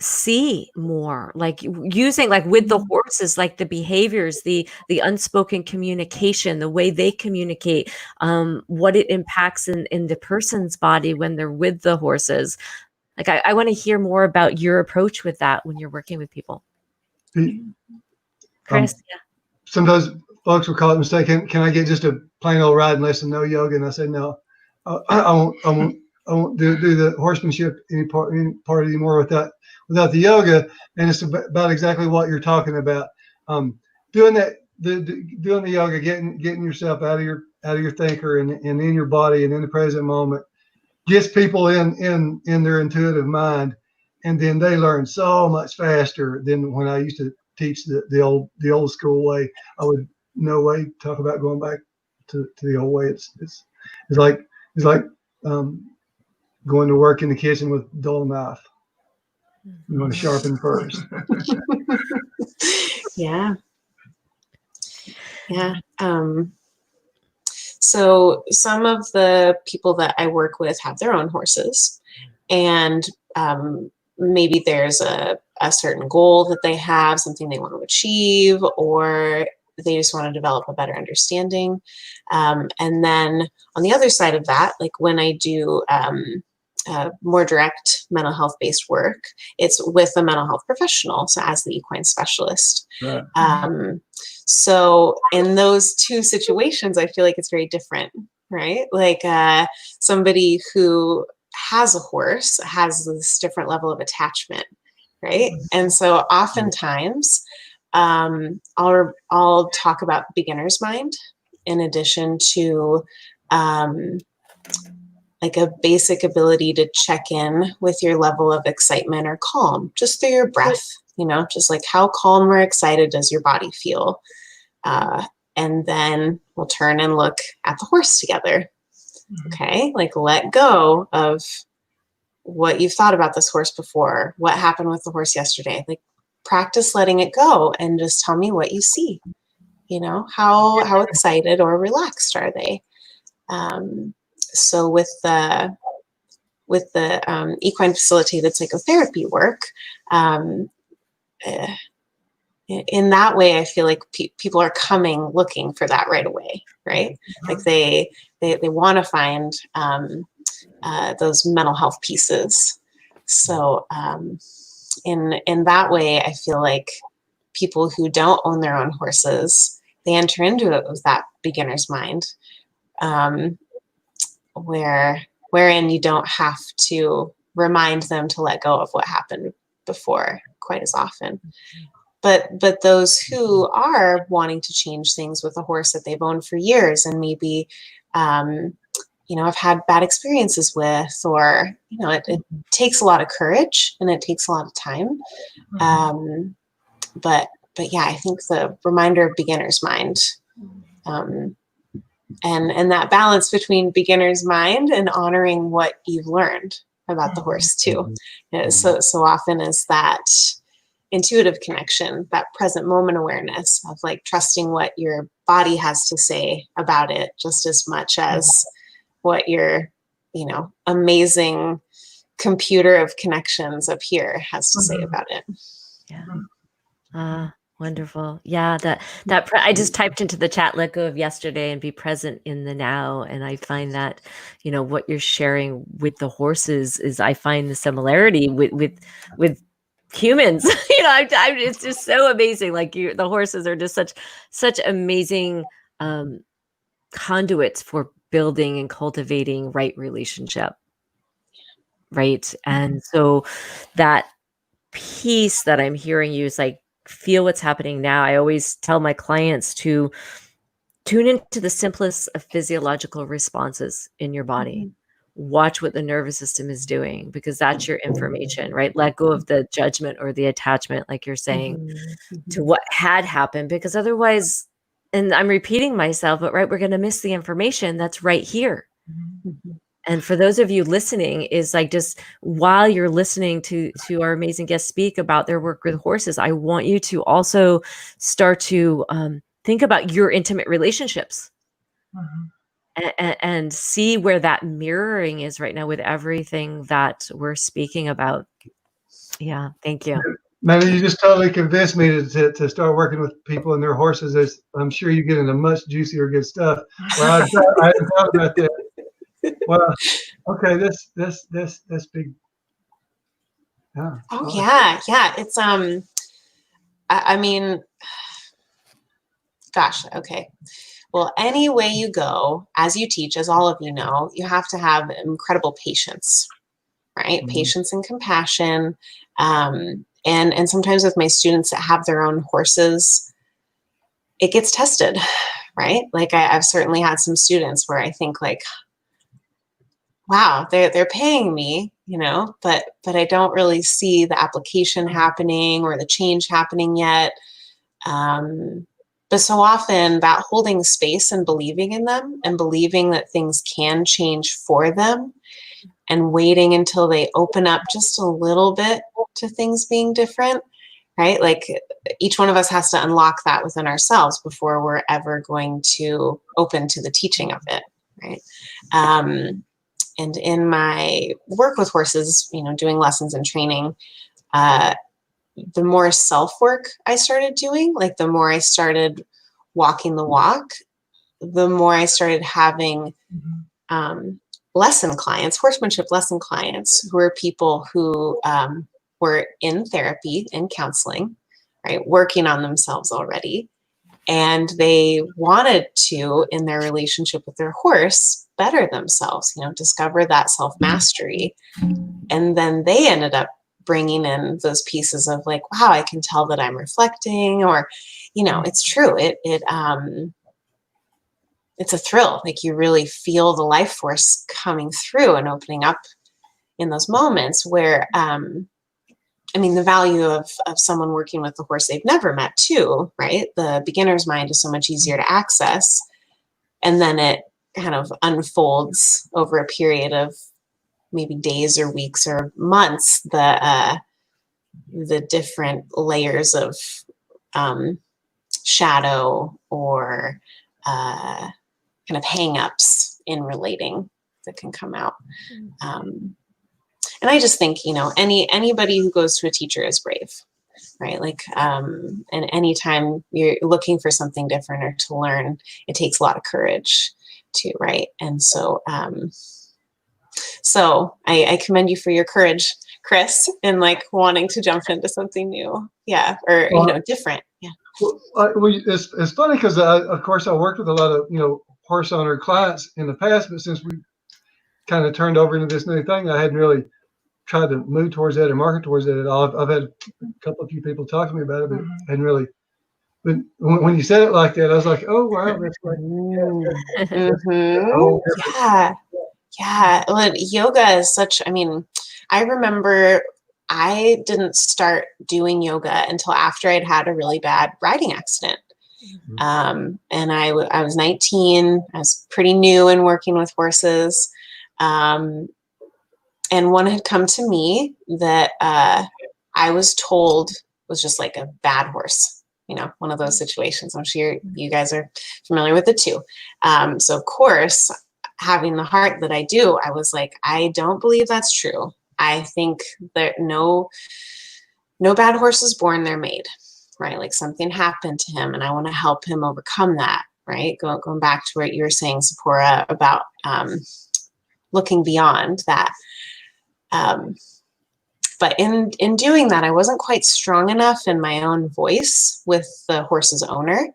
[SPEAKER 1] see more, like using, like with the horses, like the behaviors, the unspoken communication, the way they communicate, what it impacts in the person's body when they're with the horses. Like I want to hear more about your approach with that when you're working with people. Chris. Yeah.
[SPEAKER 4] Sometimes folks will call it mistake. Can I get just a plain old riding lesson, no yoga? And I said, no, I won't do the horsemanship any part anymore without the yoga. And it's about exactly what you're talking about. Doing that, doing the yoga, getting yourself out of your thinker and in your body and in the present moment, gets people in their intuitive mind, and then they learn so much faster than when I used to teach the old school way. I would no way talk about going back to the old way. It's like going to work in the kitchen with a dull knife. You want to sharpen first.
[SPEAKER 3] Yeah. So some of the people that I work with have their own horses, and maybe there's a certain goal that they have, something they want to achieve, or they just want to develop a better understanding. And then on the other side of that, like when I do more direct mental health based work, it's with a mental health professional, so as the equine specialist.
[SPEAKER 4] Right.
[SPEAKER 3] So in those two situations, I feel like it's very different, right? Like somebody who has a horse has this different level of attachment, right? And so oftentimes I'll talk about beginner's mind in addition to like a basic ability to check in with your level of excitement or calm just through your breath, just like how calm or excited does your body feel? And then we'll turn and look at the horse together. Okay, like let go of what you've thought about this horse before, what happened with the horse yesterday. Like practice letting it go and just tell me what you see. How excited or relaxed are they? So with the equine facilitated psychotherapy work, in that way, I feel like people are coming looking for that right away, right? Like they want to find those mental health pieces. So in that way, I feel like people who don't own their own horses, they enter into it with that beginner's mind, wherein you don't have to remind them to let go of what happened before quite as often. But those who are wanting to change things with a horse that they've owned for years and maybe, have had bad experiences with, or, it takes a lot of courage and it takes a lot of time. But yeah, I think the reminder of beginner's mind, and that balance between beginner's mind and honoring what you've learned about the horse too. So often is that intuitive connection, that present moment awareness of like trusting what your body has to say about it just as much as what your, amazing computer of connections up here has to say about it.
[SPEAKER 1] Yeah. Wonderful. Yeah. I just typed into the chat, let go of yesterday and be present in the now. And I find that, what you're sharing with the horses is, I find the similarity with humans. It's just so amazing. Like the horses are just such amazing conduits for building and cultivating right relationship. Right. And so that piece that I'm hearing you is like, feel what's happening now. I always tell my clients to tune into the simplest of physiological responses in your body. Watch what the nervous system is doing, because that's your information, right? Let go of the judgment or the attachment, like you're saying, to what had happened, because otherwise, and I'm repeating myself, but right, we're going to miss the information that's right here. And for those of you listening, is like, just while you're listening to our amazing guests speak about their work with horses, I want you to also start to think about your intimate relationships and see where that mirroring is right now with everything that we're speaking about. Yeah. Thank you.
[SPEAKER 4] Manny, you just totally convinced me to start working with people and their horses. I'm sure you get into much juicier good stuff. Well, I hadn't thought about that. Well, okay, that's big. Yeah.
[SPEAKER 3] Oh yeah, yeah. It's I mean, gosh, okay. Well, any way you go, as you teach, as all of you know, you have to have incredible patience, right?
[SPEAKER 4] Mm-hmm.
[SPEAKER 3] Patience and compassion. And sometimes with my students that have their own horses, it gets tested, right? Like I've certainly had some students where I think like, wow, they're paying me, you know, but I don't really see the application happening or the change happening yet. But so often that holding space and believing in them and believing that things can change for them and waiting until they open up just a little bit to things being different, right? Like each one of us has to unlock that within ourselves before we're ever going to open to the teaching of it, right? And in my work with horses, you know, doing lessons and training, the more self-work I started doing, like the more I started walking the walk, the more I started having lesson clients, horsemanship lesson clients, who are people who were in therapy and counseling, right, working on themselves already. And they wanted to, in their relationship with their horse, better themselves, you know, discover that self-mastery. And then they ended up bringing in those pieces of like, wow, I can tell that I'm reflecting, or, you know, it's true. It's a thrill. Like you really feel the life force coming through and opening up in those moments where, I mean, the value of someone working with the horse they've never met too, right? The beginner's mind is so much easier to access. And then it kind of unfolds over a period of maybe days or weeks or months, the different layers of shadow or kind of hang-ups in relating that can come out. And I just think, you know, anybody who goes to a teacher is brave, right? Like, and anytime you're looking for something different or to learn, it takes a lot of courage too, right? And so, so I commend you for your courage, Chris, in like wanting to jump into something new. Yeah. Or, you know, different. Yeah.
[SPEAKER 4] Well, it's funny because of course I worked with a lot of, you know, horse owner clients in the past, but since we kind of turned over into this new thing, I hadn't really tried to move towards that or market towards that at all. I've had a few people talk to me about it, but hadn't really. But when you said it like that, I was like, oh wow, that's like,
[SPEAKER 3] yeah. Yeah. Well, yoga is such, I mean, I remember I didn't start doing yoga until after I'd had a really bad riding accident. And I was 19. I was pretty new in working with horses. And one had come to me that I was told was just like a bad horse, you know, one of those situations. I'm sure you guys are familiar with it too. So of course, having the heart that I do, I was like, I don't believe that's true. I think that no bad horse is born, they're made, right? Like something happened to him and I want to help him overcome that, right? Going back to what you were saying, Tziporah, about looking beyond that. But in doing that, I wasn't quite strong enough in my own voice with the horse's owner.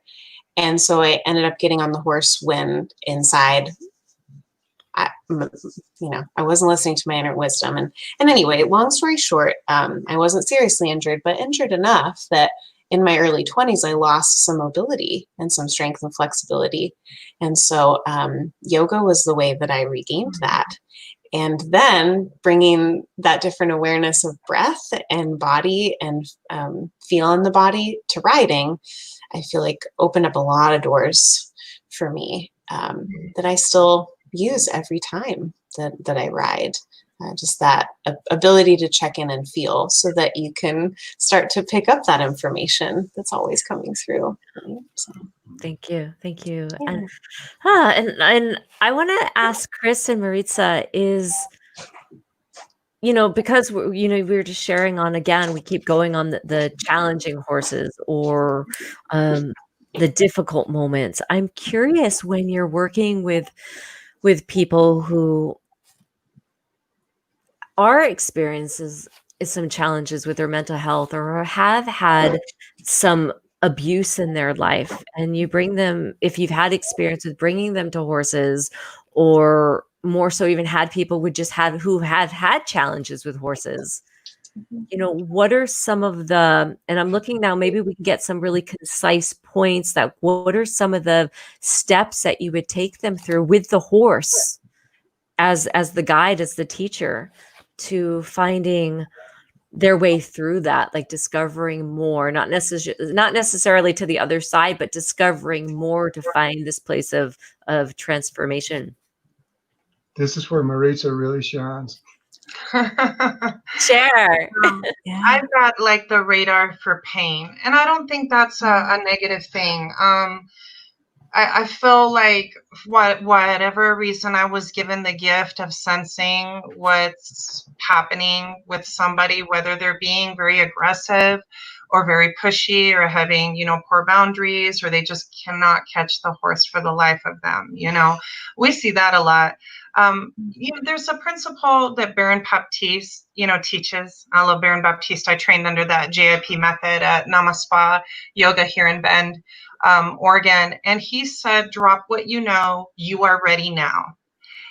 [SPEAKER 3] And so I ended up getting on the horse when inside, I wasn't listening to my inner wisdom. And anyway, long story short, I wasn't seriously injured, but injured enough that in my early 20s, I lost some mobility and some strength and flexibility. And so yoga was the way that I regained that. And then bringing that different awareness of breath and body and feel in the body to riding, I feel like opened up a lot of doors for me that I still use every time that I ride. Just that ability to check in and feel so that you can start to pick up that information that's always coming through. Right? So.
[SPEAKER 1] Thank you. Thank you.
[SPEAKER 3] Yeah.
[SPEAKER 1] And I want to ask Chris and Maritza, because we were just sharing on, again, we keep going on the challenging horses or the difficult moments. I'm curious, when you're working with people who are experiences some challenges with their mental health or have had some abuse in their life, and you bring them, if you've had experience with bringing them to horses, or more so even had people who have had challenges with horses, what are some of and I'm looking now, maybe we can get some really concise points, that what are some of the steps that you would take them through with the horse as the guide, as the teacher, to finding their way through that, like discovering more, not necessarily to the other side, but discovering more to find this place of transformation.
[SPEAKER 4] This is where Maritza really shines.
[SPEAKER 1] Share.
[SPEAKER 3] Yeah.
[SPEAKER 2] I've got like the radar for pain, and I don't think that's a negative thing. I feel like whatever reason I was given the gift of sensing what's happening with somebody, whether they're being very aggressive or very pushy or having, poor boundaries, or they just cannot catch the horse for the life of them. We see that a lot. There's a principle that Baron Baptiste, teaches. I love Baron Baptiste. I trained under that JIP method at Namaspa Yoga here in Bend, Oregon. And he said, drop what you know, you are ready now.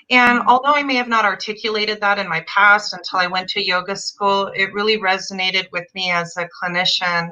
[SPEAKER 2] And although I may have not articulated that in my past until I went to yoga school, it really resonated with me as a clinician.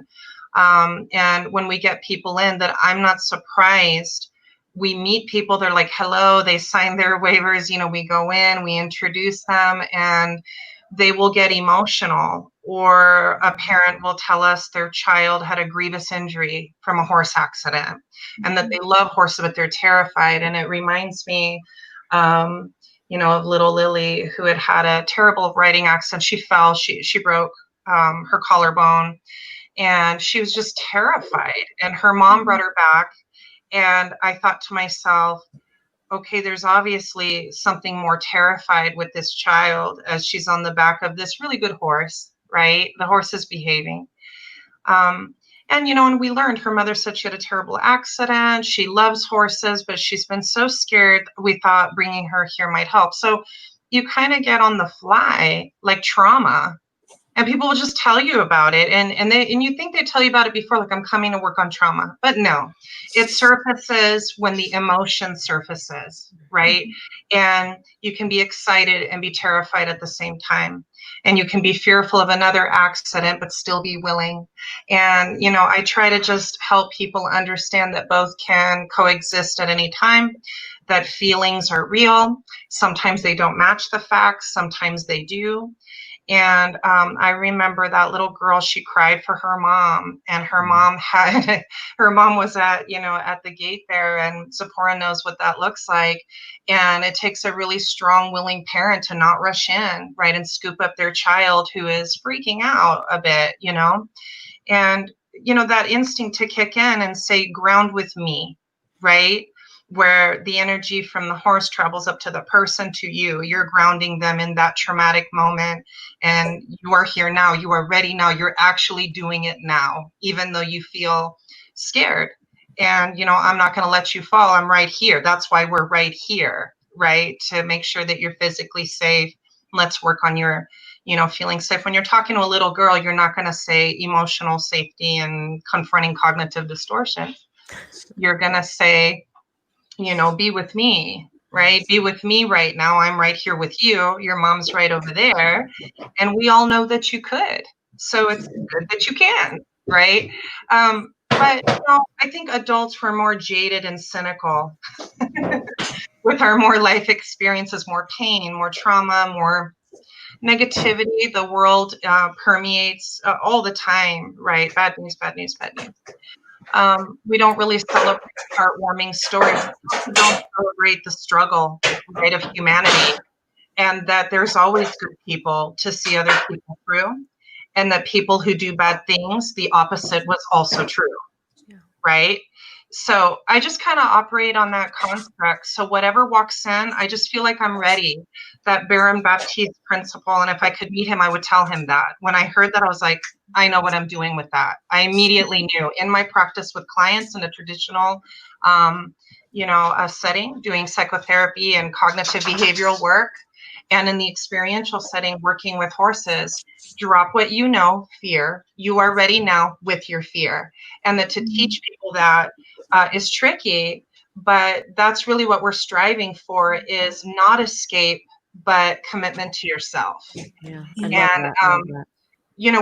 [SPEAKER 2] And when we get people in, that I'm not surprised. We meet people, they're like, hello, they sign their waivers, we go in, we introduce them, and they will get emotional. Or a parent will tell us their child had a grievous injury from a horse accident, and that they love horses, but they're terrified. And it reminds me, of little Lily, who had a terrible riding accident. She fell, she broke her collarbone, and she was just terrified. And her mom brought her back. And I thought to myself, okay, there's obviously something more terrified with this child, as she's on the back of this really good horse, right? The horse is behaving. And we learned, her mother said she had a terrible accident. She loves horses, but she's been so scared. We thought bringing her here might help. So you kind of get on the fly, like trauma, and people will just tell you about it. And you think they tell you about it before, like, I'm coming to work on trauma. But no, it surfaces when the emotion surfaces, right? And you can be excited and be terrified at the same time. And you can be fearful of another accident, but still be willing. And, I try to just help people understand that both can coexist at any time, that feelings are real. Sometimes they don't match the facts, sometimes they do. And I remember that little girl, she cried for her mom, and her mom was at the gate there, and Tziporah knows what that looks like. And it takes a really strong, willing parent to not rush in, right, and scoop up their child who is freaking out a bit, and, that instinct to kick in and say, ground with me, right? Where the energy from the horse travels up to the person, to you. You're grounding them in that traumatic moment, and you are here now. You are ready now. You're actually doing it now, even though you feel scared. And, I'm not going to let you fall. I'm right here. That's why we're right here, right? To make sure that you're physically safe. Let's work on your, feeling safe. When you're talking to a little girl, you're not going to say emotional safety and confronting cognitive distortion. You're going to say, be with me, right? Be with me right now. I'm right here with you. Your mom's right over there. And we all know that you could. So it's good that you can, right? But I think adults were more jaded and cynical with our more life experiences, more pain, more trauma, more negativity. The world permeates all the time, right? Bad news, bad news, bad news. We don't really celebrate heartwarming stories. We don't celebrate the struggle, right, of humanity, and that there's always good people to see other people through, and that people who do bad things, the opposite was also true, right? So I just kind of operate on that construct. So whatever walks in, I just feel like I'm ready. That Baron Baptiste principle. And if I could meet him, I would tell him that. When I heard that, I was like, I know what I'm doing with that. I immediately knew in my practice with clients in a traditional, a setting, doing psychotherapy and cognitive behavioral work, and in the experiential setting, working with horses, drop what you know, fear. You are ready now with your fear. And that to teach people that is tricky, but that's really what we're striving for, is not escape, but commitment to yourself.
[SPEAKER 1] Yeah, I
[SPEAKER 2] And
[SPEAKER 1] love that. I love that.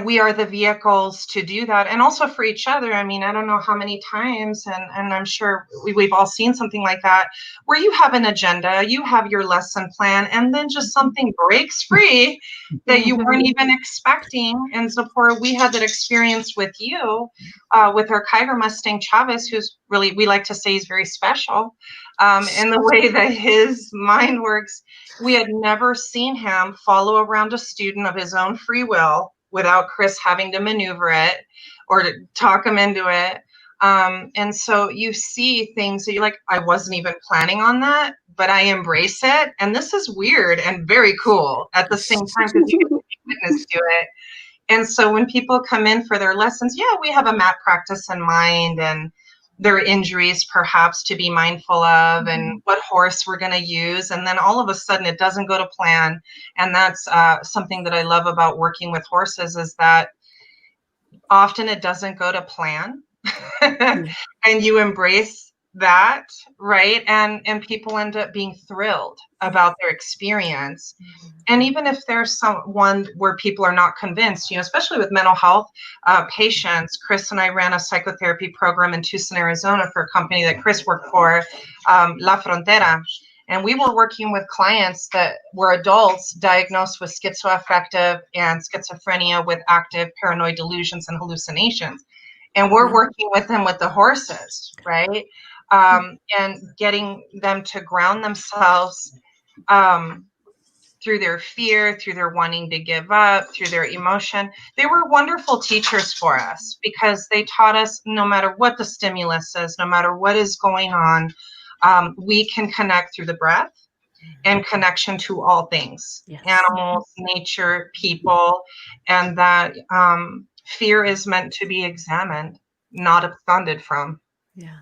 [SPEAKER 2] we are the vehicles to do that, and also for each other. I mean, I don't know how many times, and I'm sure we've all seen something like that, where you have an agenda, you have your lesson plan, and then just something breaks free that you weren't even expecting. And Tziporah, we had that experience with you, with our Kyger Mustang Chavez, who's really, we like to say he's very special, in the way that his mind works. We had never seen him follow around a student of his own free will without Chris having to maneuver it or to talk him into it. And so you see things that you're like, I wasn't even planning on that, but I embrace it. And this is weird and very cool at the same time, because you get to be witness to it. And so when people come in for their lessons, yeah, we have a mat practice in mind, and their injuries perhaps to be mindful of, and what horse we're going to use. And then all of a sudden it doesn't go to plan. And that's something that I love about working with horses, is that often it doesn't go to plan. And you embrace that, right? And people end up being thrilled about their experience. And even if there's someone where people are not convinced, especially with mental health patients, Chris and I ran a psychotherapy program in Tucson, Arizona, for a company that Chris worked for, La Frontera. And we were working with clients that were adults diagnosed with schizoaffective and schizophrenia with active paranoid delusions and hallucinations. And we're working with them with the horses, right? And getting them to ground themselves through their fear, through their wanting to give up, through their emotion. They were wonderful teachers for us, because they taught us, no matter what the stimulus is, no matter what is going on, we can connect through the breath and connection to all things,
[SPEAKER 1] Yes.
[SPEAKER 2] Animals, nature, people, and that fear is meant to be examined, not absconded from.
[SPEAKER 1] Yeah.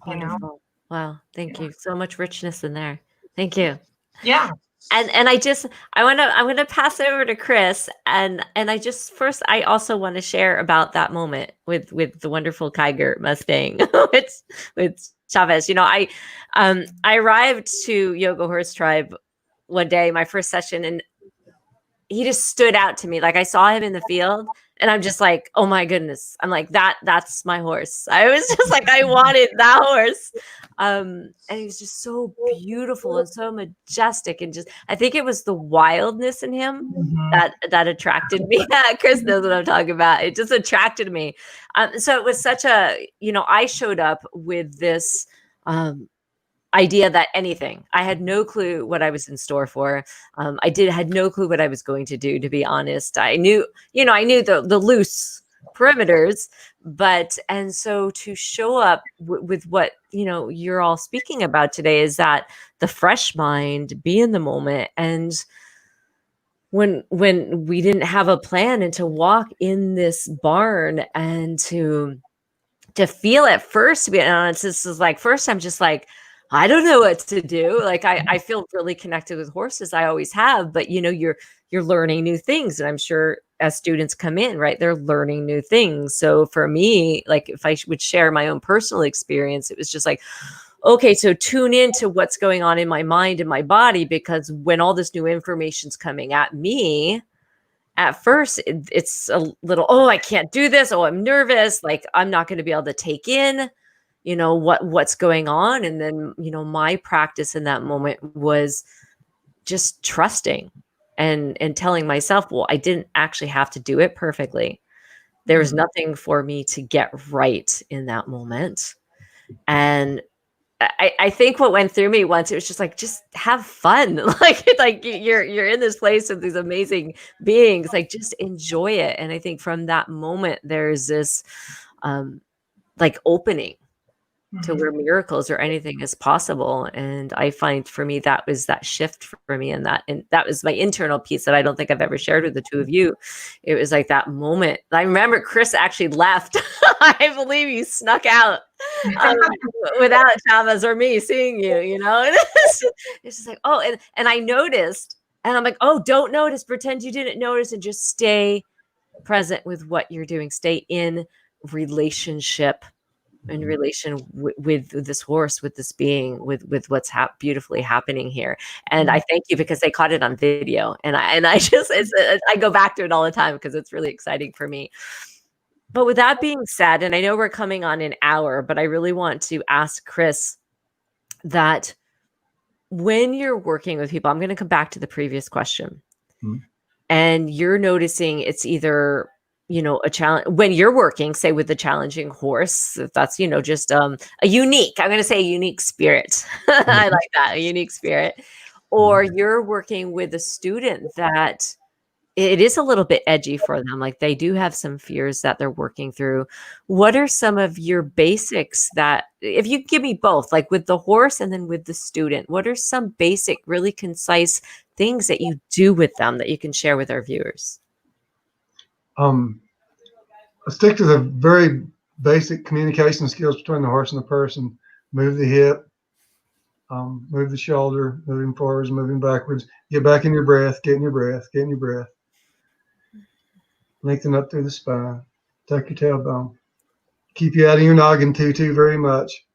[SPEAKER 2] You know?
[SPEAKER 1] Wonderful. Wow. Thank you. So much richness in there. Thank you.
[SPEAKER 2] Yeah.
[SPEAKER 1] And I want to pass it over to Chris, and I also want to share about that moment with the wonderful Kyger Mustang with Chavez. I arrived to Yoga Horse Tribe one day, my first session, and he just stood out to me. Like, I saw him in the field, and I'm just like, oh my goodness. I'm like, that's my horse. I was just like, I wanted that horse. And he was just so beautiful and so majestic. And just, I think it was the wildness in him that attracted me. Chris knows what I'm talking about. It just attracted me. So it was such a, I showed up with this, idea that I had no clue what I was in store for. I had no clue what I was going to do, to be honest. I knew the loose perimeters, and so to show up with what, you're all speaking about today, is that the fresh mind, be in the moment. And when we didn't have a plan, and to walk in this barn, and to feel at first, to be honest, this is like, first I'm just like, I don't know what to do. Like, I feel really connected with horses. I always have, but you're learning new things. And I'm sure as students come in, right, they're learning new things. So for me, like, if I would share my own personal experience, it was just like, okay, so tune into what's going on in my mind and my body, because when all this new information's coming at me, at first it's a little, oh, I can't do this. Oh, I'm nervous. Like, I'm not going to be able to take in, what's going on. And then, my practice in that moment was just trusting and telling myself, well, I didn't actually have to do it perfectly. There was nothing for me to get right in that moment. And I think what went through me once, it was just like, just have fun. like you're in this place with these amazing beings, like, just enjoy it. And I think from that moment, there's this like opening to where miracles or anything is possible. And I find for me, that was that shift for me. And that was my internal piece that I don't think I've ever shared with the two of you. It was like that moment. I remember Chris actually left. I believe you snuck out without Chavez or me seeing you, you know? And it's just like, oh, and I noticed, and I'm like, oh, don't notice, pretend you didn't notice, and just stay present with what you're doing. Stay in relationship, in relation with this horse, with this being, with what's beautifully happening here. And I thank you because they caught it on video, and I just I go back to it all the time because it's really exciting for me. But with that being said, and I know we're coming on an hour, but I really want to ask Chris that when you're working with people, I'm going to come back to the previous question, and you're noticing it's either, you know, a challenge when you're working, say with the challenging horse, if that's, you know, just a unique, I'm going to say a unique spirit. I like that, a unique spirit. Or you're working with a student that it is a little bit edgy for them. Like they do have some fears that they're working through. What are some of your basics that, if you give me both, like with the horse and then with the student, what are some basic, really concise things that you do with them that you can share with our viewers?
[SPEAKER 4] Stick to the very basic communication skills between the horse and the person. Move the hip, move the shoulder, moving forwards, moving backwards. Get back in your breath, get in your breath, get in your breath. Lengthen up through the spine. Tuck your tailbone. Keep you out of your noggin too very much.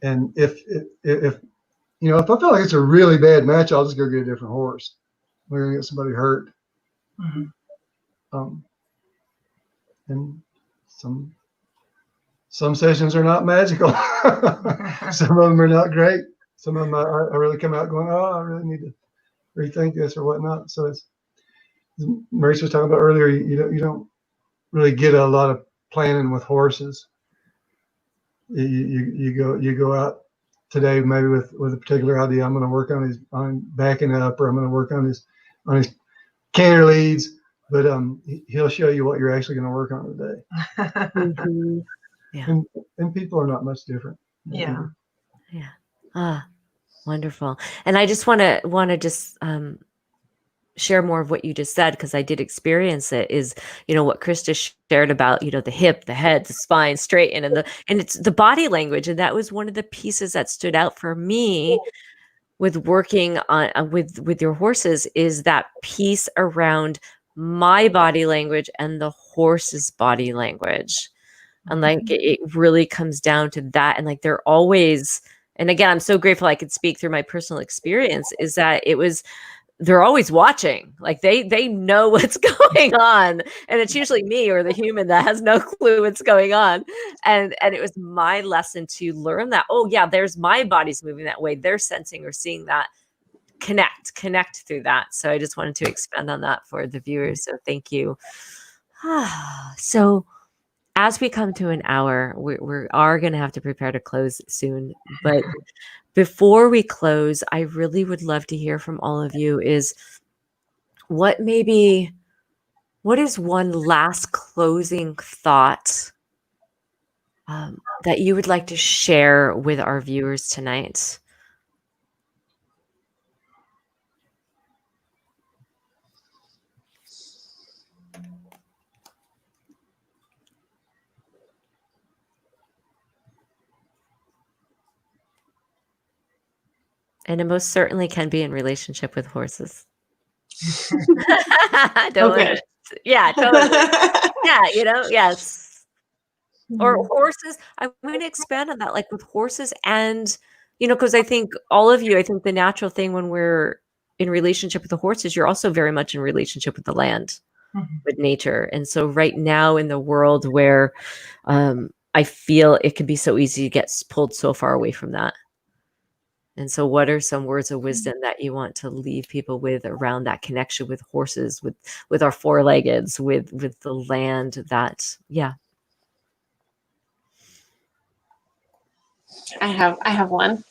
[SPEAKER 4] And if you know, if I feel like it's a really bad match, I'll just go get a different horse. We're gonna get somebody hurt. And some sessions are not magical. Some of them are not great. Some of them I really come out going, oh, I really need to rethink this or whatnot. So it's, Maritza was talking about earlier, you don't really get a lot of planning with horses. You go out today maybe with a particular idea. I'm going to work on backing up, or I'm going to work on his canter leads. But he'll show you what you're actually going to work on today.
[SPEAKER 1] Yeah.
[SPEAKER 4] And people are not much different.
[SPEAKER 2] Yeah.
[SPEAKER 1] Yeah. Ah, wonderful. And I just want to just share more of what you just said, because I did experience it, is, you know, what Krista shared about, you know, the hip, the head, the spine, straighten, and it's the body language. And that was one of the pieces that stood out for me with working on with your horses, is that piece around my body language and the horse's body language. And like it really comes down to that. And like they're always, and again, I'm so grateful I could speak through my personal experience, is that they're always watching. Like they know what's going on, and it's usually me or the human that has no clue what's going on. And it was my lesson to learn that, oh yeah, there's my body's moving that way. They're sensing or seeing that. Connect through that. So I just wanted to expand on that for the viewers. So thank you. So as we come to an hour, we are going to have to prepare to close soon. But before we close, I really would love to hear from all of you is what is one last closing thought that you would like to share with our viewers tonight? And it most certainly can be in relationship with horses. Totally. Yeah, totally. Yeah, you know, yes. Or horses. I'm going to expand on that, like with horses, and, you know, because I think all of you, I think the natural thing when we're in relationship with the horses, you're also very much in relationship with the land, with nature. And so right now in the world where I feel it can be so easy to get pulled so far away from that. And so what are some words of wisdom that you want to leave people with around that connection with horses, with our four-leggeds, with the land that, yeah.
[SPEAKER 3] I have one.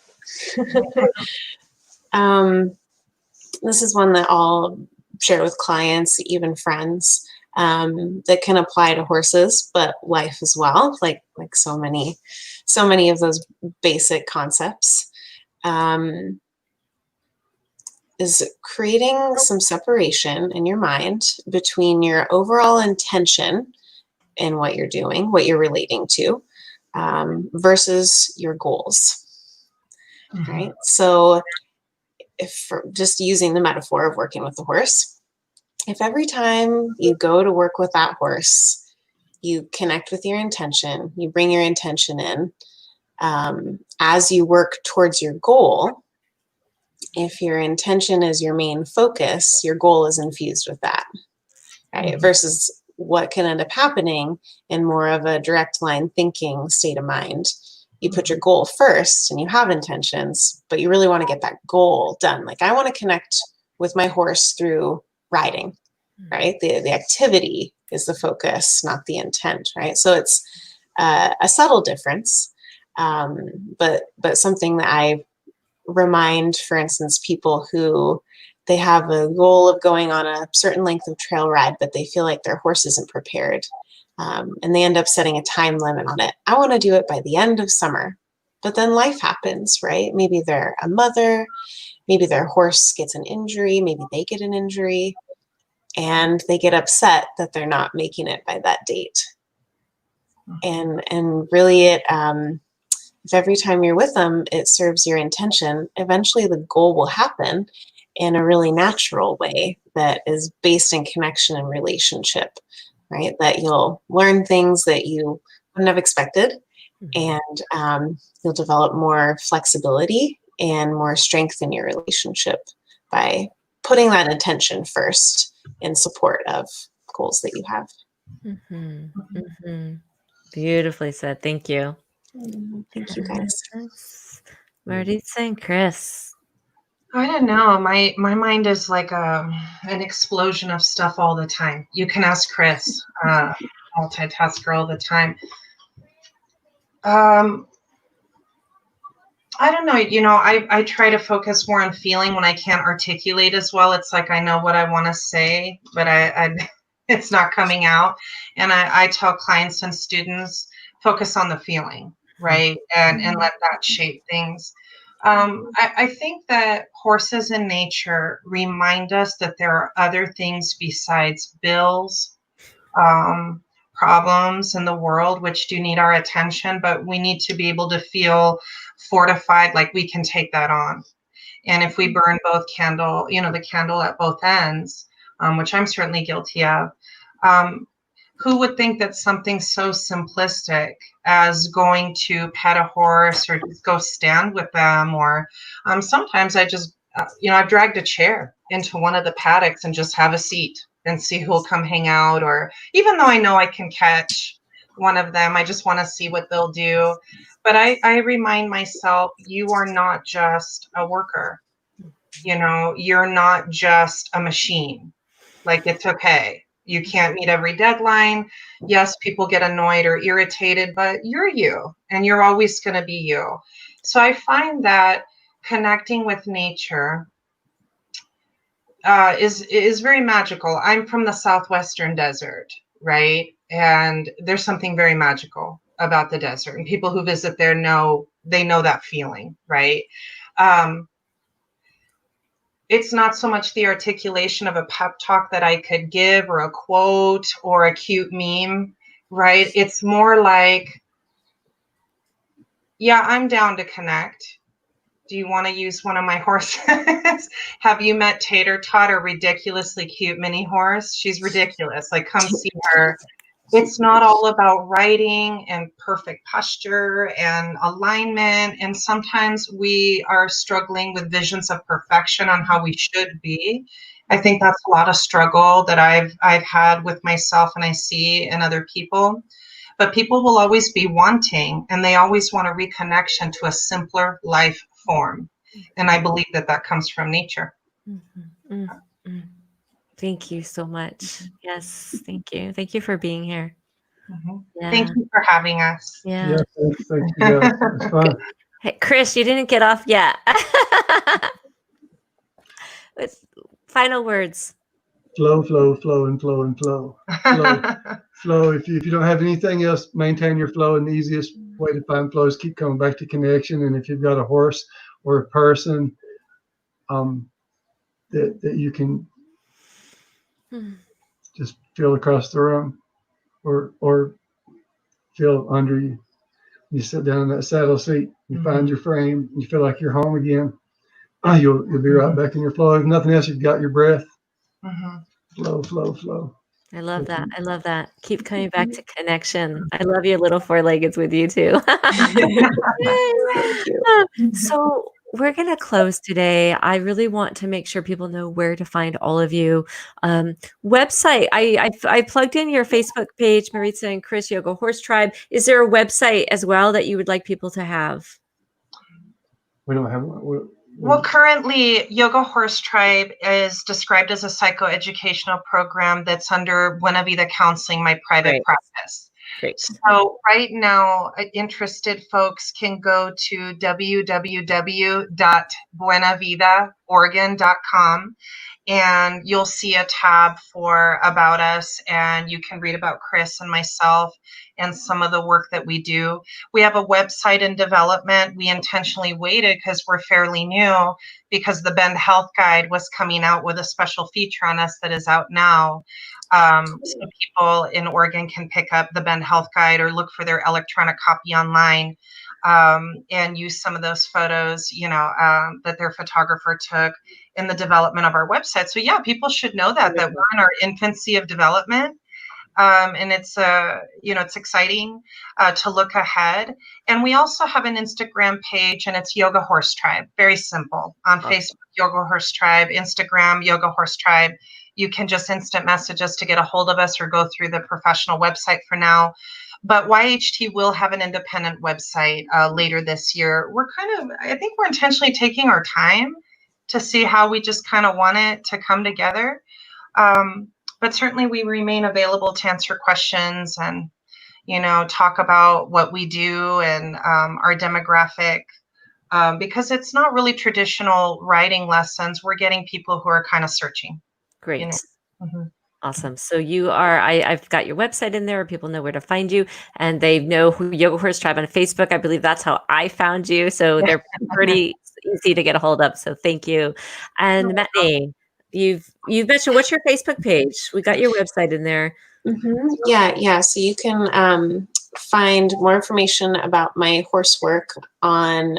[SPEAKER 3] This is one that I'll share with clients, even friends. that can apply to horses, but life as well, like so many of those basic concepts, is creating some separation in your mind between your overall intention and what you're doing, what you're relating to, versus your goals, right? So if just using the metaphor of working with the horse, if every time you go to work with that horse, you connect with your intention, you bring your intention in, as you work towards your goal, if your intention is your main focus, your goal is infused with that, right? Versus what can end up happening in more of a direct line thinking state of mind. You put your goal first and you have intentions, but you really want to get that goal done. Like, I want to connect with my horse through riding, right? The activity is the focus, not the intent, right? So it's a subtle difference, but something that I remind, for instance, people who they have a goal of going on a certain length of trail ride, but they feel like their horse isn't prepared. And they end up setting a time limit on it. I want to do it by the end of summer, but then life happens, right? Maybe they're a mother, maybe their horse gets an injury, maybe they get an injury, and they get upset that they're not making it by that date. And really if every time you're with them, it serves your intention, eventually the goal will happen in a really natural way that is based in connection and relationship, right? That you'll learn things that you wouldn't have expected, and you'll develop more flexibility and more strength in your relationship by putting that intention first in support of goals that you have.
[SPEAKER 1] Beautifully said. Thank you.
[SPEAKER 3] Thank you, guys.
[SPEAKER 1] Maritza and Chris.
[SPEAKER 2] I don't know. My mind is like an explosion of stuff all the time. You can ask Chris, multitasker all the time. I don't know. I try to focus more on feeling when I can't articulate as well. It's like I know what I want to say, but I it's not coming out. And I tell clients and students, focus on the feeling, right? And let that shape things. I think that horses in nature remind us that there are other things besides bills, problems in the world, which do need our attention, but we need to be able to feel fortified, like we can take that on. And if we burn both the candle at both ends, which I'm certainly guilty of, who would think that something so simplistic as going to pet a horse or just go stand with them, or sometimes I just, I've dragged a chair into one of the paddocks and just have a seat and see who'll come hang out, or even though I know I can catch one of them, I just want to see what they'll do. But I remind myself, you are not just a worker. You're not just a machine. Like, it's okay. You can't meet every deadline. Yes, people get annoyed or irritated, but you're you, and you're always going to be you. So I find that connecting with nature is very magical. I'm from the southwestern desert, right? And there's something very magical about the desert, and people who visit there know that feeling, right? It's not so much the articulation of a pep talk that I could give, or a quote, or a cute meme, right? It's more like, yeah, I'm down to connect. Do you want to use one of my horses? Have you met Tater Tot, a ridiculously cute mini horse? She's ridiculous. Like, come see her. It's not all about writing and perfect posture and alignment. And sometimes we are struggling with visions of perfection on how we should be. I think that's a lot of struggle that I've had with myself, and I see in other people. But people will always be wanting, and they always want a reconnection to a simpler life form. And I believe that comes from nature.
[SPEAKER 1] Thank you so much. Yes, thank you. Thank you for being here.
[SPEAKER 2] Yeah. Thank you for having us.
[SPEAKER 1] Yeah.
[SPEAKER 4] Thank you. It's fun.
[SPEAKER 1] Hey, Chris, you didn't get off yet. With final words.
[SPEAKER 4] flow, flow, flow, and flow, and flow. Flow, flow. If you don't have anything else, maintain your flow. And the easiest way to find flow is keep coming back to connection. And if you've got a horse or a person that you can just feel across the room or feel under you. You sit down in that saddle seat, you find your frame, you feel like you're home again. You'll be right back in your flow. If nothing else, you've got your breath. Flow, flow, flow.
[SPEAKER 1] I love that. I love that. Keep coming back to connection. I love your little four-leggeds with you too. So we're going to close today. I really want to make sure people know where to find all of you. Website. I plugged in your Facebook page, Maritza and Chris, Yoga Horse Tribe. Is there a website as well that you would like people to have?
[SPEAKER 4] We don't have one.
[SPEAKER 2] Well, currently, Yoga Horse Tribe is described as a psychoeducational program that's under Buena Vida Counseling, my private practice.
[SPEAKER 1] Great.
[SPEAKER 2] So right now, interested folks can go to www.buenavidaoregon.com, and you'll see a tab for About Us, and you can read about Chris and myself and some of the work that we do. We have a website in development. We intentionally waited because we're fairly new, because the Bend Health Guide was coming out with a special feature on us that is out now. So people in Oregon can pick up the Bend Health Guide or look for their electronic copy online, and use some of those photos, that their photographer took in the development of our website. So yeah, people should know that we're in our infancy of development. And it's it's exciting to look ahead. And we also have an Instagram page, and it's Yoga Horse Tribe. Very simple. On Facebook, Yoga Horse Tribe. Instagram, Yoga Horse Tribe. You can just instant message us to get a hold of us or go through the professional website for now. But YHT will have an independent website later this year. I think we're intentionally taking our time to see how we just kind of want it to come together. But certainly we remain available to answer questions and, talk about what we do and our demographic, because it's not really traditional writing lessons. We're getting people who are kind of searching.
[SPEAKER 1] Great. Awesome. So I've got your website in there. People know where to find you, and they know who Yoga Horse Tribe on Facebook. I believe that's how I found you. So they're pretty easy to get a hold of. So thank you. And Matney, you've mentioned, what's your Facebook page? We got your website in there.
[SPEAKER 3] Yeah. So you can find more information about my horse work on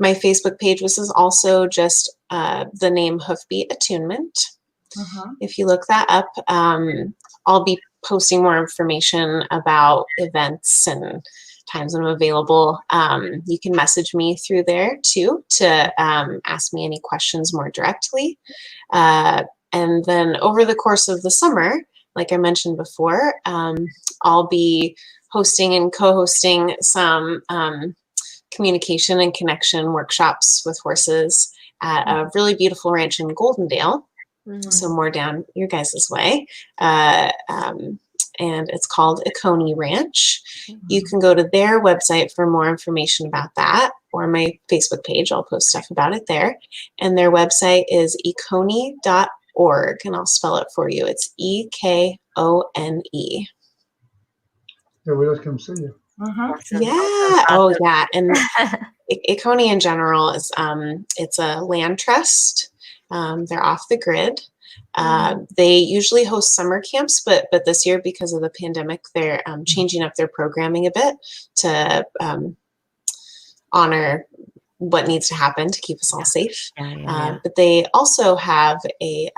[SPEAKER 3] my Facebook page. This is also just the name Hoofbeat Attunement. If you look that up, I'll be posting more information about events and times when I'm available. You can message me through there too to ask me any questions more directly. And then over the course of the summer, like I mentioned before, I'll be hosting and co-hosting some communication and connection workshops with horses at a really beautiful ranch in Goldendale. So more down your guys' way. And it's called Encinas Ranch. You can go to their website for more information about that, or my Facebook page. I'll post stuff about it there. And their website is ekone.org, and I'll spell it for you. It's EKONE.
[SPEAKER 4] Yeah, we'll just come see you.
[SPEAKER 1] Awesome.
[SPEAKER 3] Yeah. Oh, yeah. And Ekone in general is it's a land trust. They're off the grid. They usually host summer camps, but this year, because of the pandemic, they're changing up their programming a bit to honor what needs to happen to keep us all safe. But they also have a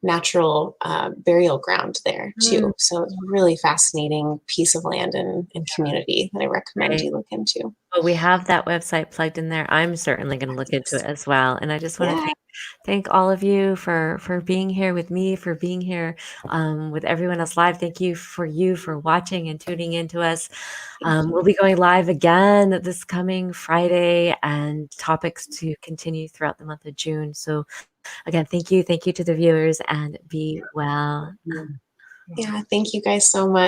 [SPEAKER 3] natural burial ground there too. So it's a really fascinating piece of land and community that I recommend you look into.
[SPEAKER 1] Well, we have that website plugged in there. I'm certainly going to look into it as well. And I just want to thank all of you for being here with me, for being here with everyone else live. Thank you for watching and tuning into us. We'll be going live again this coming Friday, and topics to continue throughout the month of June. So again, thank you to the viewers, and be well.
[SPEAKER 3] Yeah, thank you guys so much.